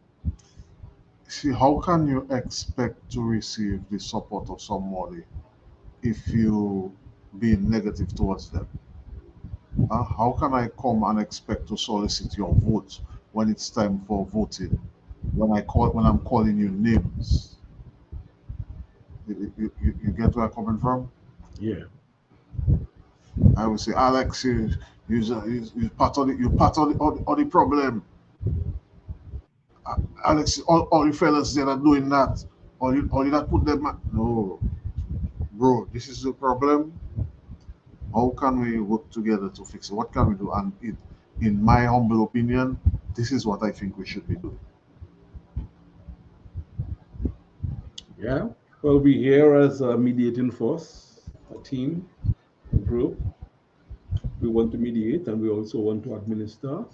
see, how can you expect to receive the support of somebody if you be negative towards them? How can I come and expect to solicit your vote when it's time for voting? When I'm calling you names, you get where I'm coming from? Yeah. I will say, Alex, you part of all the problem. Alex, all the fellas that are doing that, all you that put them. No, bro, this is the problem. How can we work together to fix it? What can we do? And in my humble opinion, this is what I think we should be doing. Yeah. Well, we're here as a mediating force, a team, a group. We want to mediate and we also want to administer.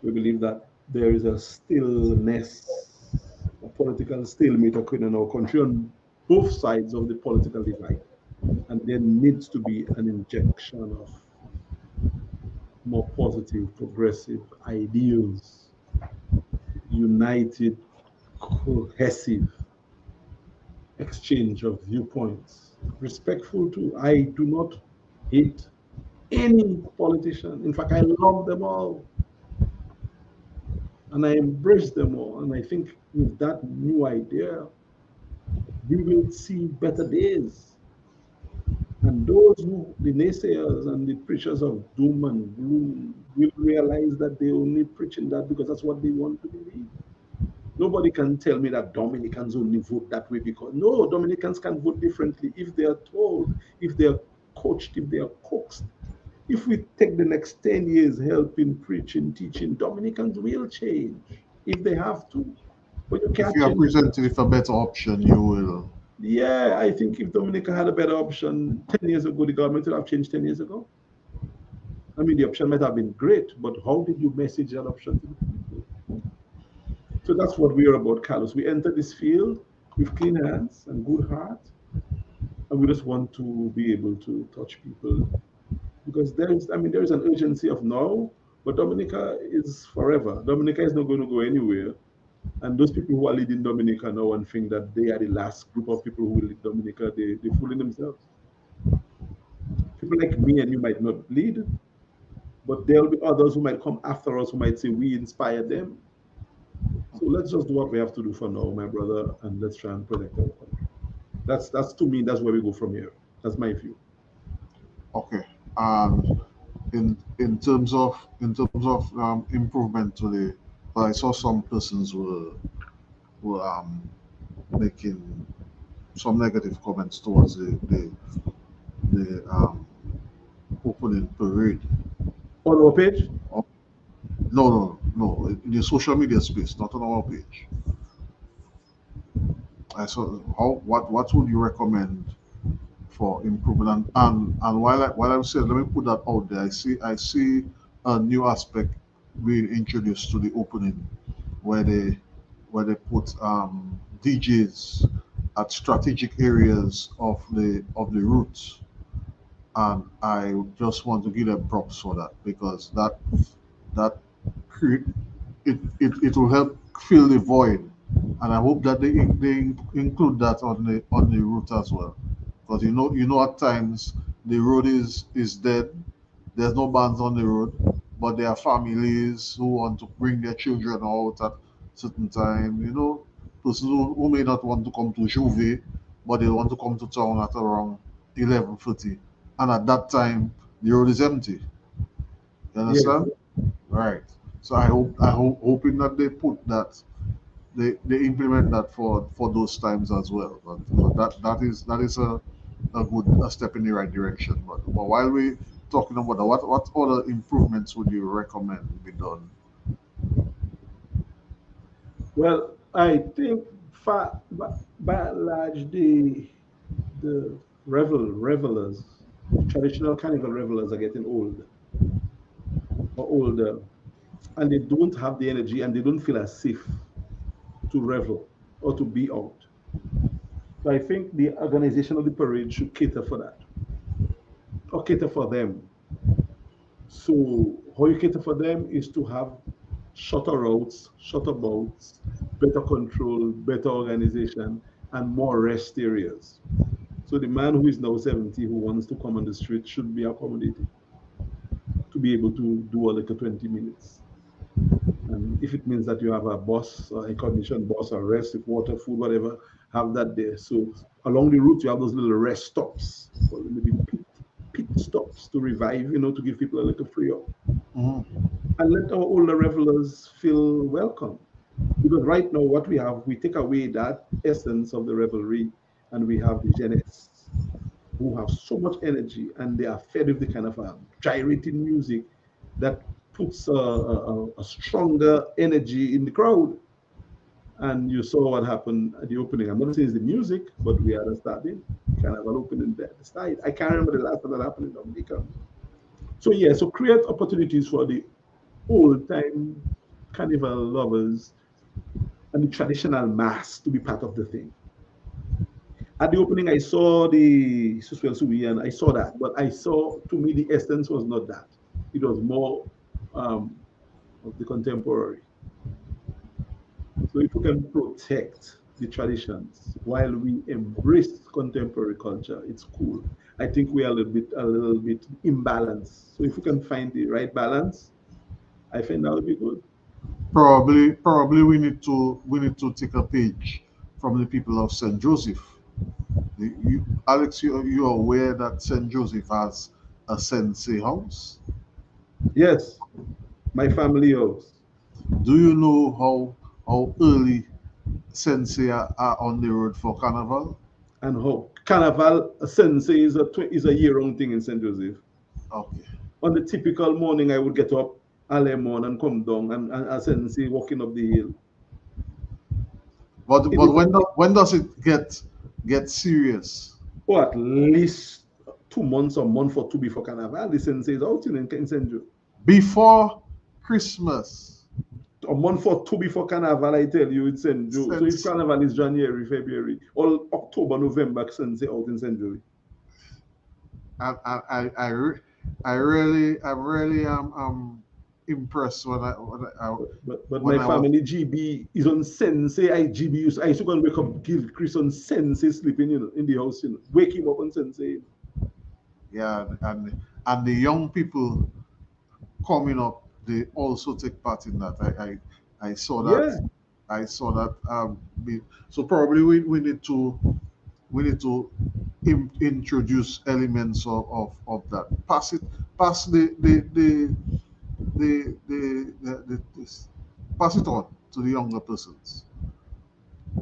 We believe that there is a stillness, a political stalemate occurring in our country on both sides of the political divide. And there needs to be an injection of more positive, progressive ideals, united, cohesive exchange of viewpoints, respectful too. I do not hate any politician. In fact, I love them all and I embrace them all. And I think with that new idea, we will see better days. And those who, the naysayers and the preachers of doom and gloom, will realize that they only preaching that because that's what they want to believe. Nobody can tell me that Dominicans only vote that way because no, Dominicans can vote differently if they are told, if they are coached, if they are coaxed. If we take the next 10 years helping, preaching, teaching, Dominicans will change if they have to. But you If can't you are change. presented with a better option, you will. Yeah, I think if Dominica had a better option 10 years ago, the government would have changed 10 years ago. I mean, the option might have been great, but how did you message that option to the people? So that's what we are about, Carlos. We enter this field with clean hands and good heart, and we just want to be able to touch people because there is an urgency of now, but Dominica is forever. Dominica is not going to go anywhere. And those people who are leading Dominica now and think that they are the last group of people who will lead Dominica, they're fooling themselves. People like me and you might not lead, but there will be others who might come after us who might say we inspired them. So let's just do what we have to do for now, my brother, and let's try and protect our country. That's to me, that's where we go from here. That's my view. Okay. And in terms of improvement to the, well, I saw some persons were making some negative comments towards the opening parade. On our page, Oh, no, in the social media space, not on our page. I saw what would you recommend for improvement? And while I'm saying, let me put that out there. I see a new aspect being introduced to the opening, where they put DJs at strategic areas of the route, and I just want to give them props for that because that cre- it will help fill the void and I hope that they include that on the route as well, because at times the road is dead. There's no bands on the road, but there are families who want to bring their children out at certain time. Persons who may not want to come to Juve, but they want to come to town at around 11:30, and at that time the road is empty. You Yes. understand? Right. So hoping that they put that they implement that for those times as well. But that is a good step in the right direction. But while we talking about that, what other improvements would you recommend be done? Well, I think by and large, the revelers, the traditional carnival revelers are getting old or older, and they don't have the energy and they don't feel as safe to revel or to be out. So I think the organization of the parade should cater for that or cater for them. So how you cater for them is to have shorter routes, shorter boats, better control, better organization, and more rest areas. So the man who is now 70 who wants to come on the street should be accommodated to be able to do a little 20 minutes. And if it means that you have a bus or a cognition bus or rest, if water, food, whatever, have that there. So along the route, you have those little rest stops, or maybe pit stops to revive, to give people a little free up. Mhm. And let our older revelers feel welcome. Because right now, what we take away that essence of the revelry, and we have the jeunesse who have so much energy and they are fed with the kind of gyrating music that puts a stronger energy in the crowd. And you saw what happened at the opening. I'm not saying it's the music, but we had a starting kind of an opening there at the side. I can't remember the last time that happened in Dominica. So yeah, so create opportunities for the old time carnival lovers and the traditional mass to be part of the thing. At the opening, I saw the Suswell Sui and I saw that, but I saw, to me, the essence was not that. It was more um, of the contemporary. So if we can protect the traditions while we embrace contemporary culture, it's cool. I think we are a little bit imbalanced. So if we can find the right balance, I think that would be good. Probably we need to take a page from the people of Saint Joseph. Alex, you're aware that Saint Joseph has a sensei house. Yes, my family house. Do you know how early sensei are on the road for carnival? And how Carnival Sensei is a year-round thing in St. Joseph. Okay. On the typical morning, I would get up early morning and come down and Sensei walking up the hill. But It but is, when does it get serious? or at least 2 months or month or two before Carnival, the Sensei is out in St. Joe. Before Christmas. A month or two before Carnival, I tell you, it's St. Joe. So if Since Carnival is January, February, or October, November, Sensei out in St. Joe. I I I I, re- I really am impressed But when my I was. family GB is on Sensei. I used to go and wake up, give Chris on Sensei sleeping, in the house, wake him up on Sensei. Yeah, and the young people coming up, they also take part in that. I saw that. Yeah. I saw that. So probably we need to introduce elements of that. Pass this, pass it on to the younger persons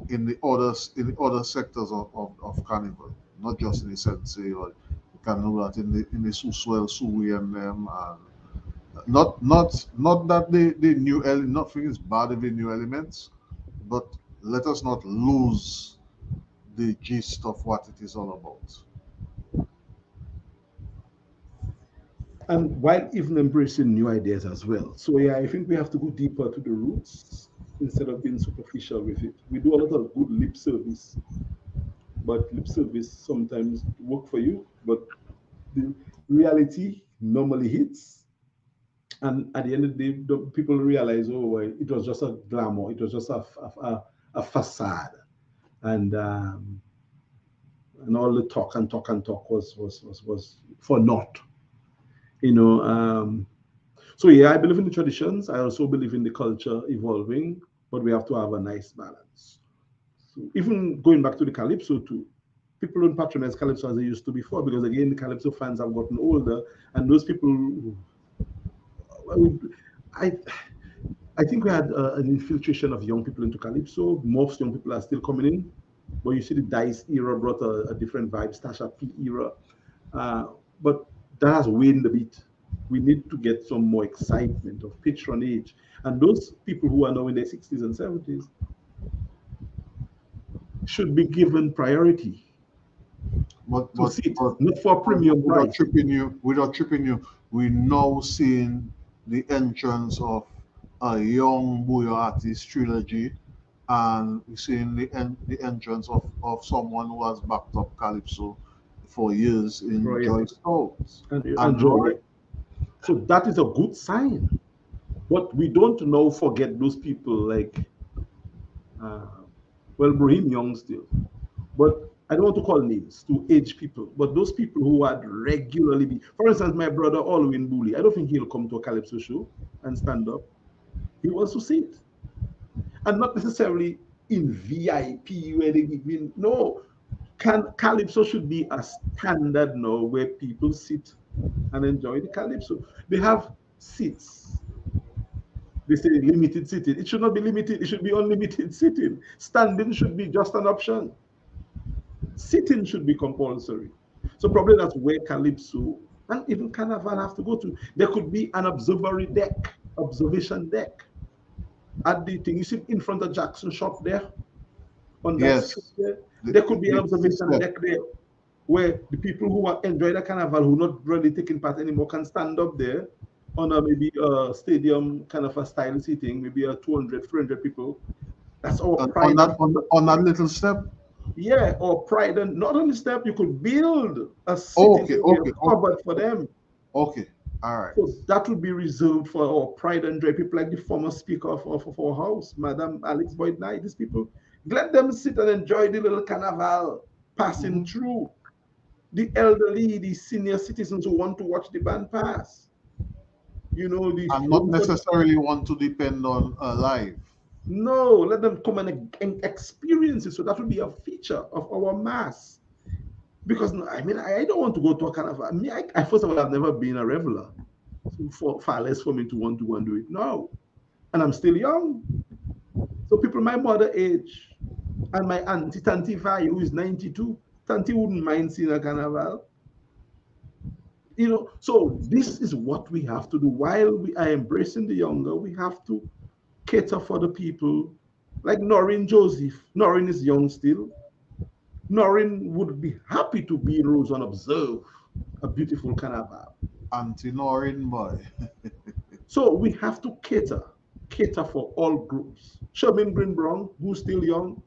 in the other sectors of carnival, not just in the sensei or carnival, that in the Suswell, Sui and them, and not that the new element, nothing is bad with the new elements, but let us not lose the gist of what it is all about. And while even embracing new ideas as well. So yeah, I think we have to go deeper to the roots instead of being superficial with it. We do a lot of good lip service, but lip service sometimes work for you, but the reality normally hits. And at the end of the day, people realize, oh, well, it was just a glamour, it was just a a facade, and all the talk and talk and talk was for naught. You know, so yeah, I believe in the traditions. I also believe in the culture evolving, but we have to have a nice balance. So even going back to the Calypso too, people don't patronize Calypso as they used to before, because again, the Calypso fans have gotten older, and those people, I, I think we had an infiltration of young people into Calypso. Most young people are still coming in, but you see the Dice era brought a different vibe, Stasha P era, but that has waned a bit. We need to get some more excitement of patronage, and those people who are now in their 60s and 70s should be given priority to sit, not for premium price. Without tripping you, we now seeing the entrance of a young Buyo artist trilogy, and we're seeing the entrance of someone who has backed up Calypso for years in Joy Stokes. And Joy. So that is a good sign. But we don't now forget those people like, well, Brahim Young still. But I don't want to call names to age people, but those people who had regularly be, for instance, my brother Alwyn Bully, I don't think he'll come to a Calypso show and stand up. He wants to see it. And not necessarily in VIP where they give in. No, Calypso should be a standard now where people sit and enjoy the Calypso. They have seats. They say limited sitting. It should not be limited. It should be unlimited sitting. Standing should be just an option. Sitting should be compulsory. So probably that's where Calypso and even Carnival have to go to. There could be an observation deck at the thing. You see in front of Jackson shop there? On that street there could be an observation deck there where the people who are enjoying the Carnival, who not really taking part anymore, can stand up there on maybe a stadium kind of a style seating, maybe a 200, 300 people. That's our pride. On that little step? Yeah, or pride. And not on the step, you could build a sitting cupboard for them. Okay, all right. So that would be reserved for our pride and joy. People like the former speaker of our house, Madam Alex Boyd Knight. These people, let them sit and enjoy the little Carnival passing through. The elderly, the senior citizens who want to watch the band pass. You know, and not necessarily want to depend on live. No, let them come and experience it. So that would be a feature of our mass. Because I mean, I don't want to go to a Carnival. I mean, I first of all, I've never been a reveler. So far less for me to want to go and do it now. And I'm still young. So people my mother age and my auntie, Tanti Vi, who is 92, Tanti wouldn't mind seeing a Carnival. You know, so this is what we have to do. While we are embracing the younger, we have to cater for the people like Noreen Joseph. Noreen is young still. Noreen would be happy to be in Rose and observe a beautiful Carnival. Auntie Noreen, boy. So we have to cater for all groups. Sherman Green Brown, who's still young.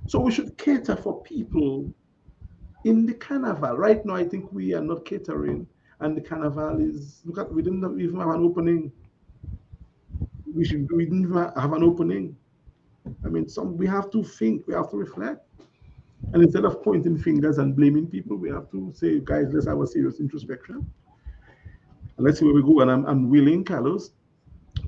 So we should cater for people in the Carnival. Right now, I think we are not catering, and the Carnival is, look at, we didn't even have an opening. We didn't even have an opening. I mean, we have to think, we have to reflect. And instead of pointing fingers and blaming people, we have to say, guys, let's have a serious introspection. And let's see where we go. And I'm willing, Carlos,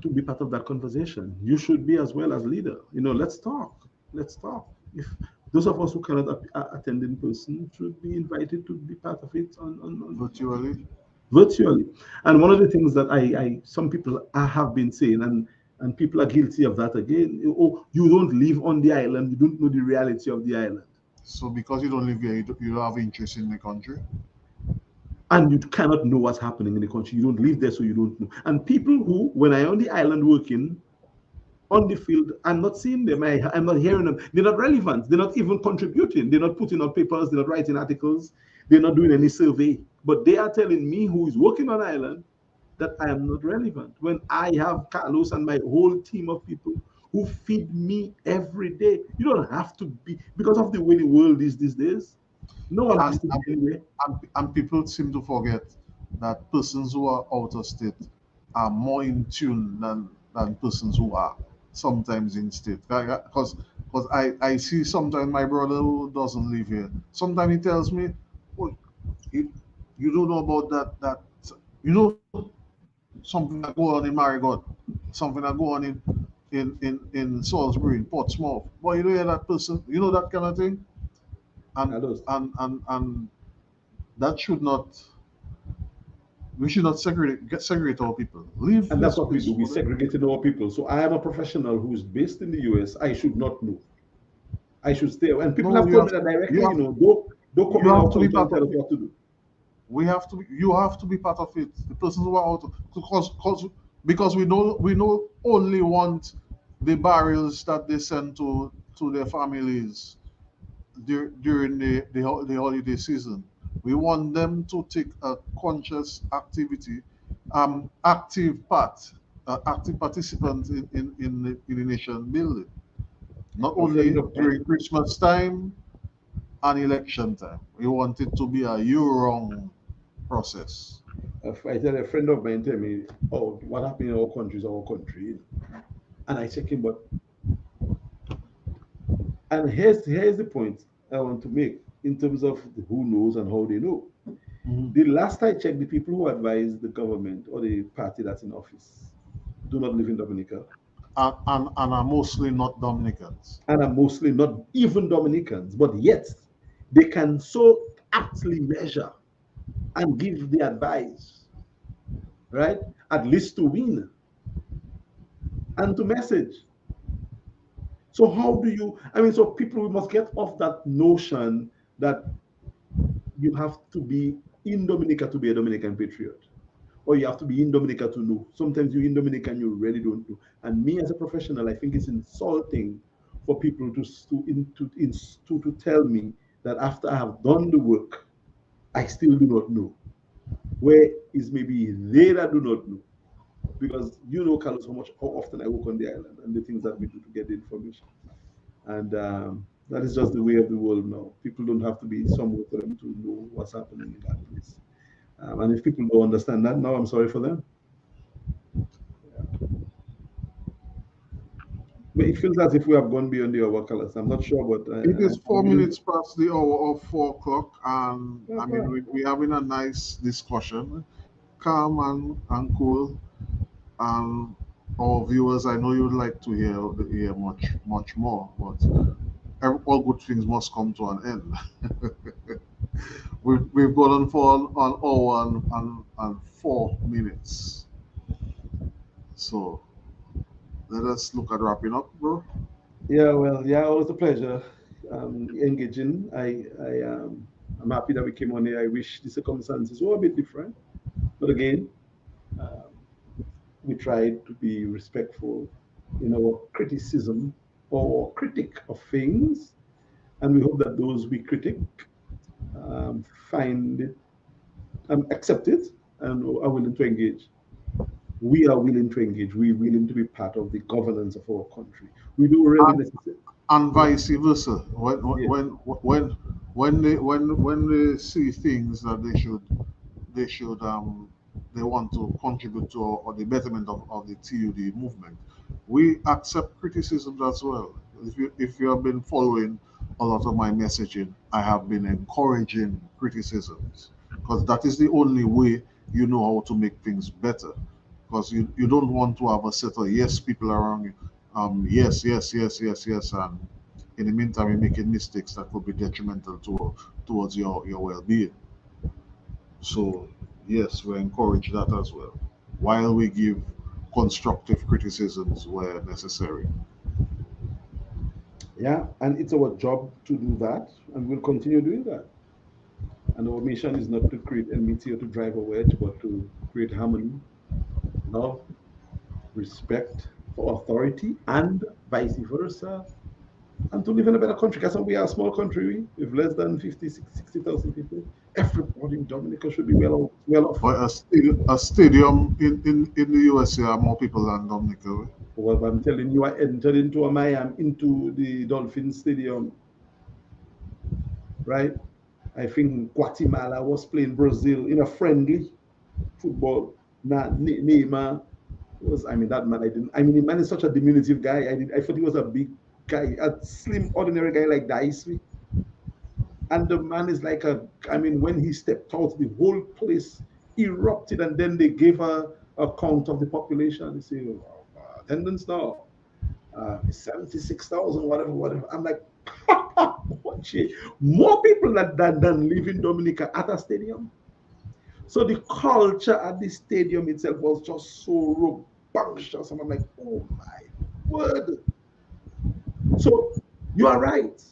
to be part of that conversation. You should be as well as leader. You know, let's talk. Let's talk. If those of us who cannot attend in person should be invited to be part of it on virtually. And one of the things that some people have been saying, and people are guilty of that again, oh, you don't live on the island, you don't know the reality of the island. So because you don't live here, you don't have interest in the country? And you cannot know what's happening in the country. You don't live there, so you don't know. And people who, when I'm on the island working, on the field, I'm not seeing them, I'm not hearing them. They're not relevant. They're not even contributing. They're not putting on papers. They're not writing articles. They're not doing any survey. But they are telling me, who is working on island, that I am not relevant. When I have Carlos and my whole team of people who feed me every day. You don't have to be, because of the way the world is these days. No one has to be anywhere. And people seem to forget that persons who are out of state are more in tune than persons who are sometimes in state. Because But I see sometimes my brother who doesn't live here. Sometimes he tells me, "Oh, you don't know about that you know something that go on in Marigot, something that go on in Salisbury, in Portsmouth. But you don't hear that person, you know that kind of thing, and Hello. and that should not. We should not segregate our people. Leave And this that's what we place do. We for them. segregated our people. So I am a professional who's based in the US. I should not know. I should stay. And people No, have told me that directly, don't come you in have our to be country and part tell of us it. what to do. You have to be part of it. The persons who are out because we know only want the barrels that they send to their families during the holiday season. We want them to take a conscious activity, active participant in the nation building. Not A friend only of mine, during Christmas time and election time. We want it to be a year-round process. I tell a friend of mine, tell me, oh, what happened in our country is our country. And I check him, and here's the point I want to make in terms of who knows and how they know. Mhm. The last I checked, the people who advise the government or the party that's in office do not live in Dominica And are mostly not Dominicans. and are mostly not even Dominicans, but yet they can so aptly measure and give the advice, right? At least to win and to message. So how do you? I mean, so people, we must get off that notion that you have to be in Dominica to be a Dominican patriot, or you have to be in Dominica to know. Sometimes you're in Dominica and you really don't know. And me as a professional, I think it's insulting for people to tell me that after I have done the work, I still do not know. Where is maybe they that do not know? Because you know, Carlos, how often I work on the island and the things that we do to get the information. And that is just the way of the world now. People don't have to be somewhere for them to know what's happening in that place. And if people don't understand that now, I'm sorry for them. But it feels as if we have gone beyond the hour, Carlos. I'm not sure, but It is I'm four willing minutes past the hour of 4 o'clock, and I mean to. we're having a nice discussion, calm and cool. And our viewers, I know you'd like to hear much more, but all good things must come to an end. We've gone on for an hour and 4 minutes. So let us look at wrapping up, bro. Yeah, well, yeah, always a pleasure engaging. I'm happy that we came on here. I wish the circumstances were a bit different, but again, um, we tried to be respectful in our criticism or critic of things, and we hope that those we critic find it, accept it, and are willing to engage. We are willing to engage. We're willing to be part of the governance of our country. We don't really And, necessarily. and vice versa. When Yeah. when when when they see things that they should they want to contribute to or the betterment of the TUD movement, we accept criticisms as well. If you have been following a lot of my messaging, I have been encouraging criticisms because that is the only way you know how to make things better. Because you don't want to have a set of yes people around you. Yes, yes, yes, yes, yes, and in the meantime you're making mistakes that could be detrimental towards your well-being. So, yes, we encourage that as well, while we give constructive criticisms where necessary. Yeah, and it's our job to do that, and we'll continue doing that. And our mission is not to create enmity or to drive a wedge, but to create harmony, love, respect for authority, and vice versa, and to live in a better country. Because we are a small country, with less than 60,000 people. Everybody in Dominica should be well off. But a stadium in the USA are more people than Dominica. Well, I'm telling you, I entered into a Miami, into the Dolphin Stadium, right? I think Guatemala was playing Brazil in a friendly football. Neymar was, I mean, that man, I didn't, I mean, the man is such a diminutive guy. I thought he was a big guy, a slim, ordinary guy like Dice. And the man is like I mean, when he stepped out, the whole place erupted, and then they gave a count of the population. They say, oh, attendance now, 76,000, whatever. I'm like, what shit? More people than live in Dominica at a stadium. So the culture at the stadium itself was just so rambunctious. And I'm like, oh my word. So you are right.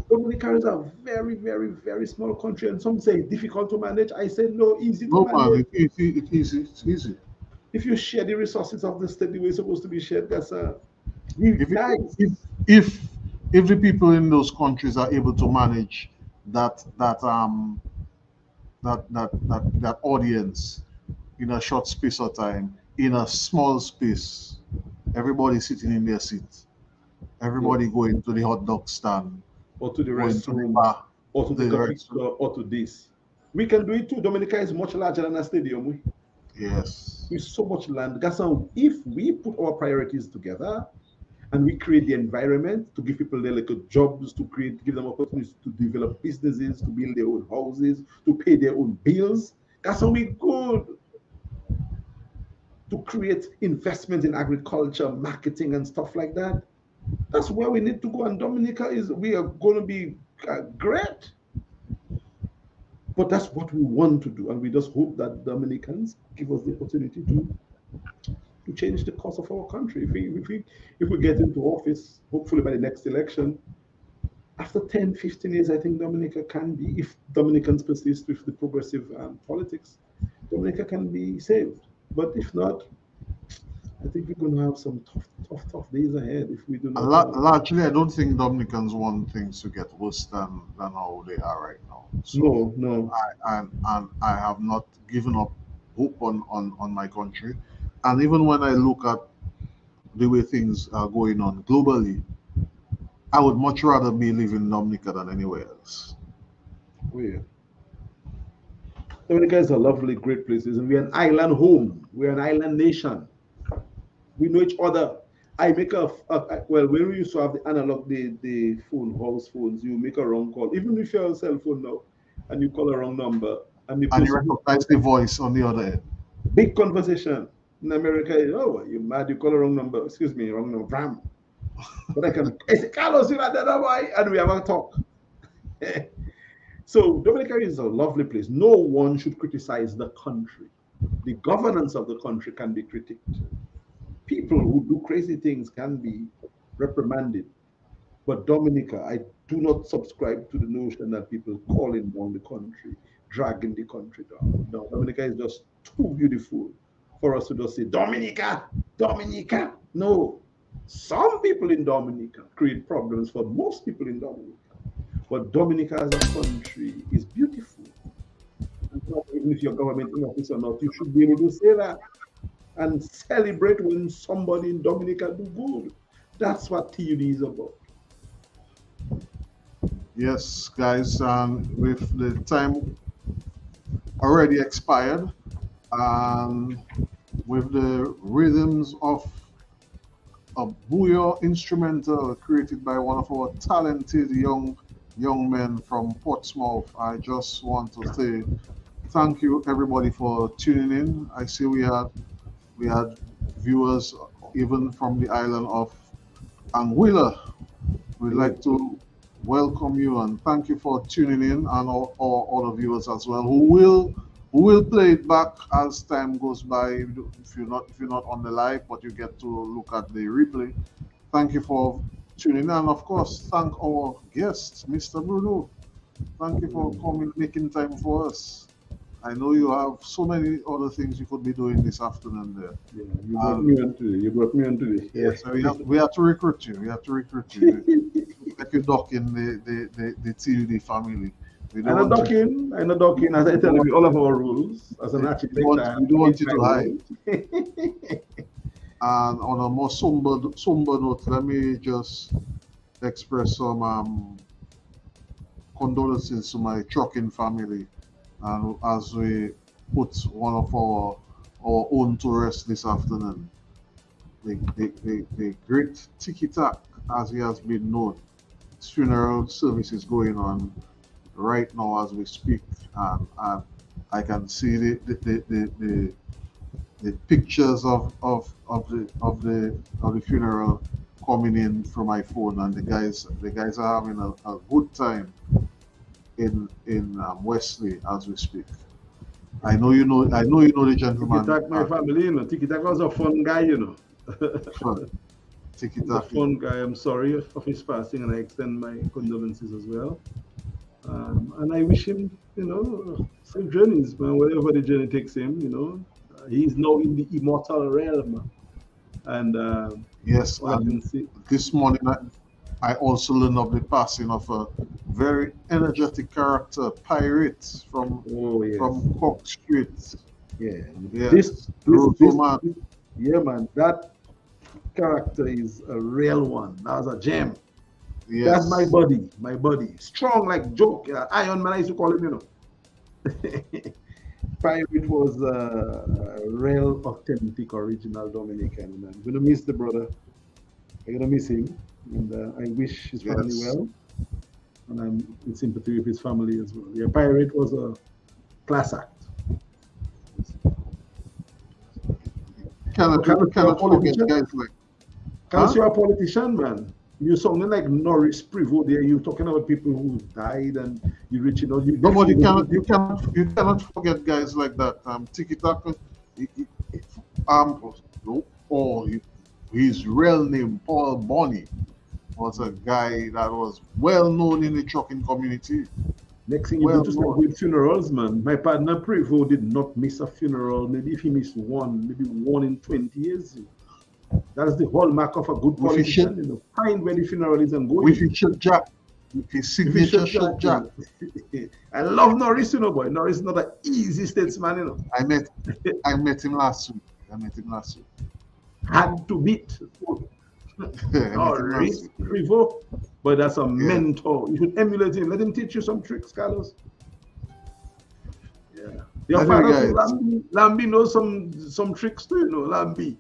Dominica is a very, very, very small country, and some say difficult to manage. I say no, easy to manage. It's easy. If you share the resources of the state the way it's supposed to be shared, that's if the people in those countries are able to manage that audience in a short space of time, in a small space, everybody sitting in their seat, everybody going to the hot dog stand, or to the restroom, or to the picture, or to this. We can do it too. Dominica is much larger than a stadium. Yes. With so much land. If we put our priorities together and we create the environment to give people their little jobs, to give them opportunities to develop businesses, to build their own houses, to pay their own bills, that's how we good. To create investment in agriculture, marketing, and stuff like that. That's where we need to go. And Dominica we are going to be great. But that's what we want to do. And we just hope that Dominicans give us the opportunity to change the course of our country. If we get into office, hopefully by the next election, after 10, 15 years, I think Dominica can be, if Dominicans persist with the progressive politics, Dominica can be saved. But if not, I think we're going to have some tough days ahead if we do not. Largely, I don't think Dominicans want things to get worse than how they are right now. So no. I have not given up hope on my country. And even when I look at the way things are going on globally, I would much rather be living in Dominica than anywhere else. Oh, yeah. Dominica is a lovely, great place, and we're an island home. We're an island nation. We know each other. I make well, when we used to have the analog, the phone, house phones, you make a wrong call. Even if you have a cell phone now, and you call a wrong number, and you recognize the voice on the other end. Big conversation. In America, oh, you're mad, you call a wrong number. Excuse me, wrong number. Bram. But I say, Carlos, you're not that way, and we have a talk. So Dominica is a lovely place. No one should criticize the country. The governance of the country can be critiqued. People who do crazy things can be reprimanded. But Dominica, I do not subscribe to the notion that people calling down the country, dragging the country down. No, Dominica is just too beautiful for us to just say, Dominica, Dominica. No. Some people in Dominica create problems for most people in Dominica. But Dominica as a country is beautiful. And even if you're government in office or not, you should be able to say that and celebrate when somebody in Dominica do good. That's what TUD is about. Yes, guys, and with the time already expired, and with the rhythms of a booyah instrumental created by one of our talented young men from Portsmouth, I just want to say thank you everybody for tuning in. I see we had viewers even from the island of Anguilla. We'd like to welcome you and thank you for tuning in, and all the viewers as well who will play it back as time goes by. If you're not on the live, but you get to look at the replay. Thank you for tuning in, and of course thank our guest, Mr. Bruno. Thank you for coming, making time for us. I know you have so many other things you could be doing this afternoon there. Yeah, you brought me on today. Yes, so we have to recruit you. We have to recruit you. Like you duck in the TUD family. I'm not ducking. As I tell you, all of our rules as an architect. We don't want you to hide. And on a more somber note, let me just express some condolences to my trucking family, and as we put one of our own to rest this afternoon, the great Tiki Tak as he has been known. His funeral service is going on right now as we speak, and I can see the pictures of the funeral coming in from my phone, and the guys are having a good time in Wesley as we speak. I know you know the gentleman. Tiki-Tak, my family, you know. Tiki-Tak was a fun guy, you know. Tiki-Tak. A fun guy. I'm sorry of his passing, and I extend my condolences as well. And I wish him, you know, safe journeys, man, wherever the journey takes him, you know. He's now in the immortal realm. And yes, and this morning I also learned of the passing of a very energetic character, Pirate from Cork Street. Yeah, yes. Yeah, man, that character is a real one. That was a gem. Yes. That's my buddy. Strong like Joke. Iron Man, I used to call him, you know. Pirate was a real, authentic, original Dominican. And I'm going to miss the brother. I'm going to miss him. And I wish his family well. And I'm in sympathy with his family as well. Yeah, Pirate was a class act. Cannot forget guys like. Because you're a politician, man. You're sounding like Norris Prevost there. You're talking about people who died and you reach, you know. You cannot forget guys like that. Tiki-Tak, his real name, Paul Bonney, was a guy that was well known in the trucking community. Next thing you do to start with funerals, man. My partner Prevost did not miss a funeral. Maybe if he missed one, maybe one in 20 years. That is the hallmark of a good politician, you know. Find where the funeral is and go. With his Jack. His signature shot Jack. I love Norris, you know, boy. Norris is not an easy statesman, you know. I met him last week. Had to beat. Norris Prevost. But that's a mentor. You should emulate him. Let him teach you some tricks, Carlos. Yeah. Your father, Lambi knows some tricks too, you know, Lambi.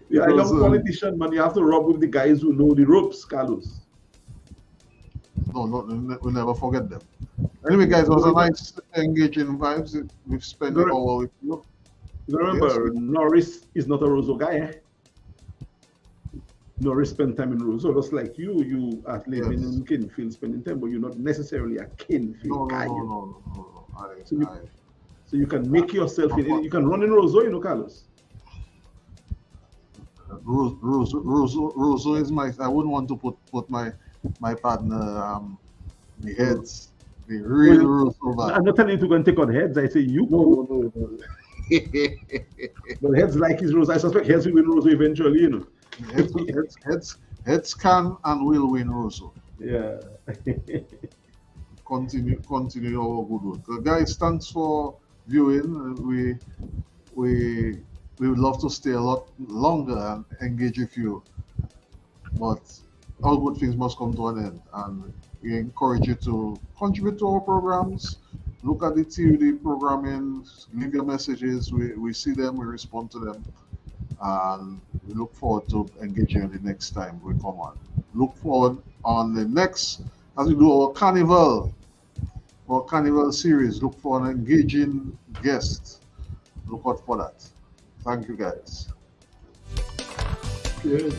You're a young politician, man. You have to rub with the guys who know the ropes, Carlos. No, we'll never forget them. Anyway, guys, it was a nice, engaging vibes. We've spent an hour with you. You remember, Norris is not a Roseau guy, eh? Norris spent time in Roseau, just like you are living in Kinfield, spending time, but you're not necessarily a Kinfield guy. No. So you can make yourself you can run in Roseau, you know, Carlos. Roseau is I wouldn't want to put my partner the heads, the real Roseau back. I'm not telling you to go and take on heads. I say you. No. But heads like his Roseau. I suspect heads will win Roseau eventually, you know. Heads can and will win Roseau. Yeah. Continue our good work. Guys, thanks for viewing. We would love to stay a lot longer and engage with you, but all good things must come to an end, and we encourage you to contribute to our programs. Look at the TUD programming, leave your messages. We see them, we respond to them, and we look forward to engaging the next time we come on. Look forward on the next, as we do our Carnival series. Look for an engaging guest. Look out for that. Thank you, guys. Cheers.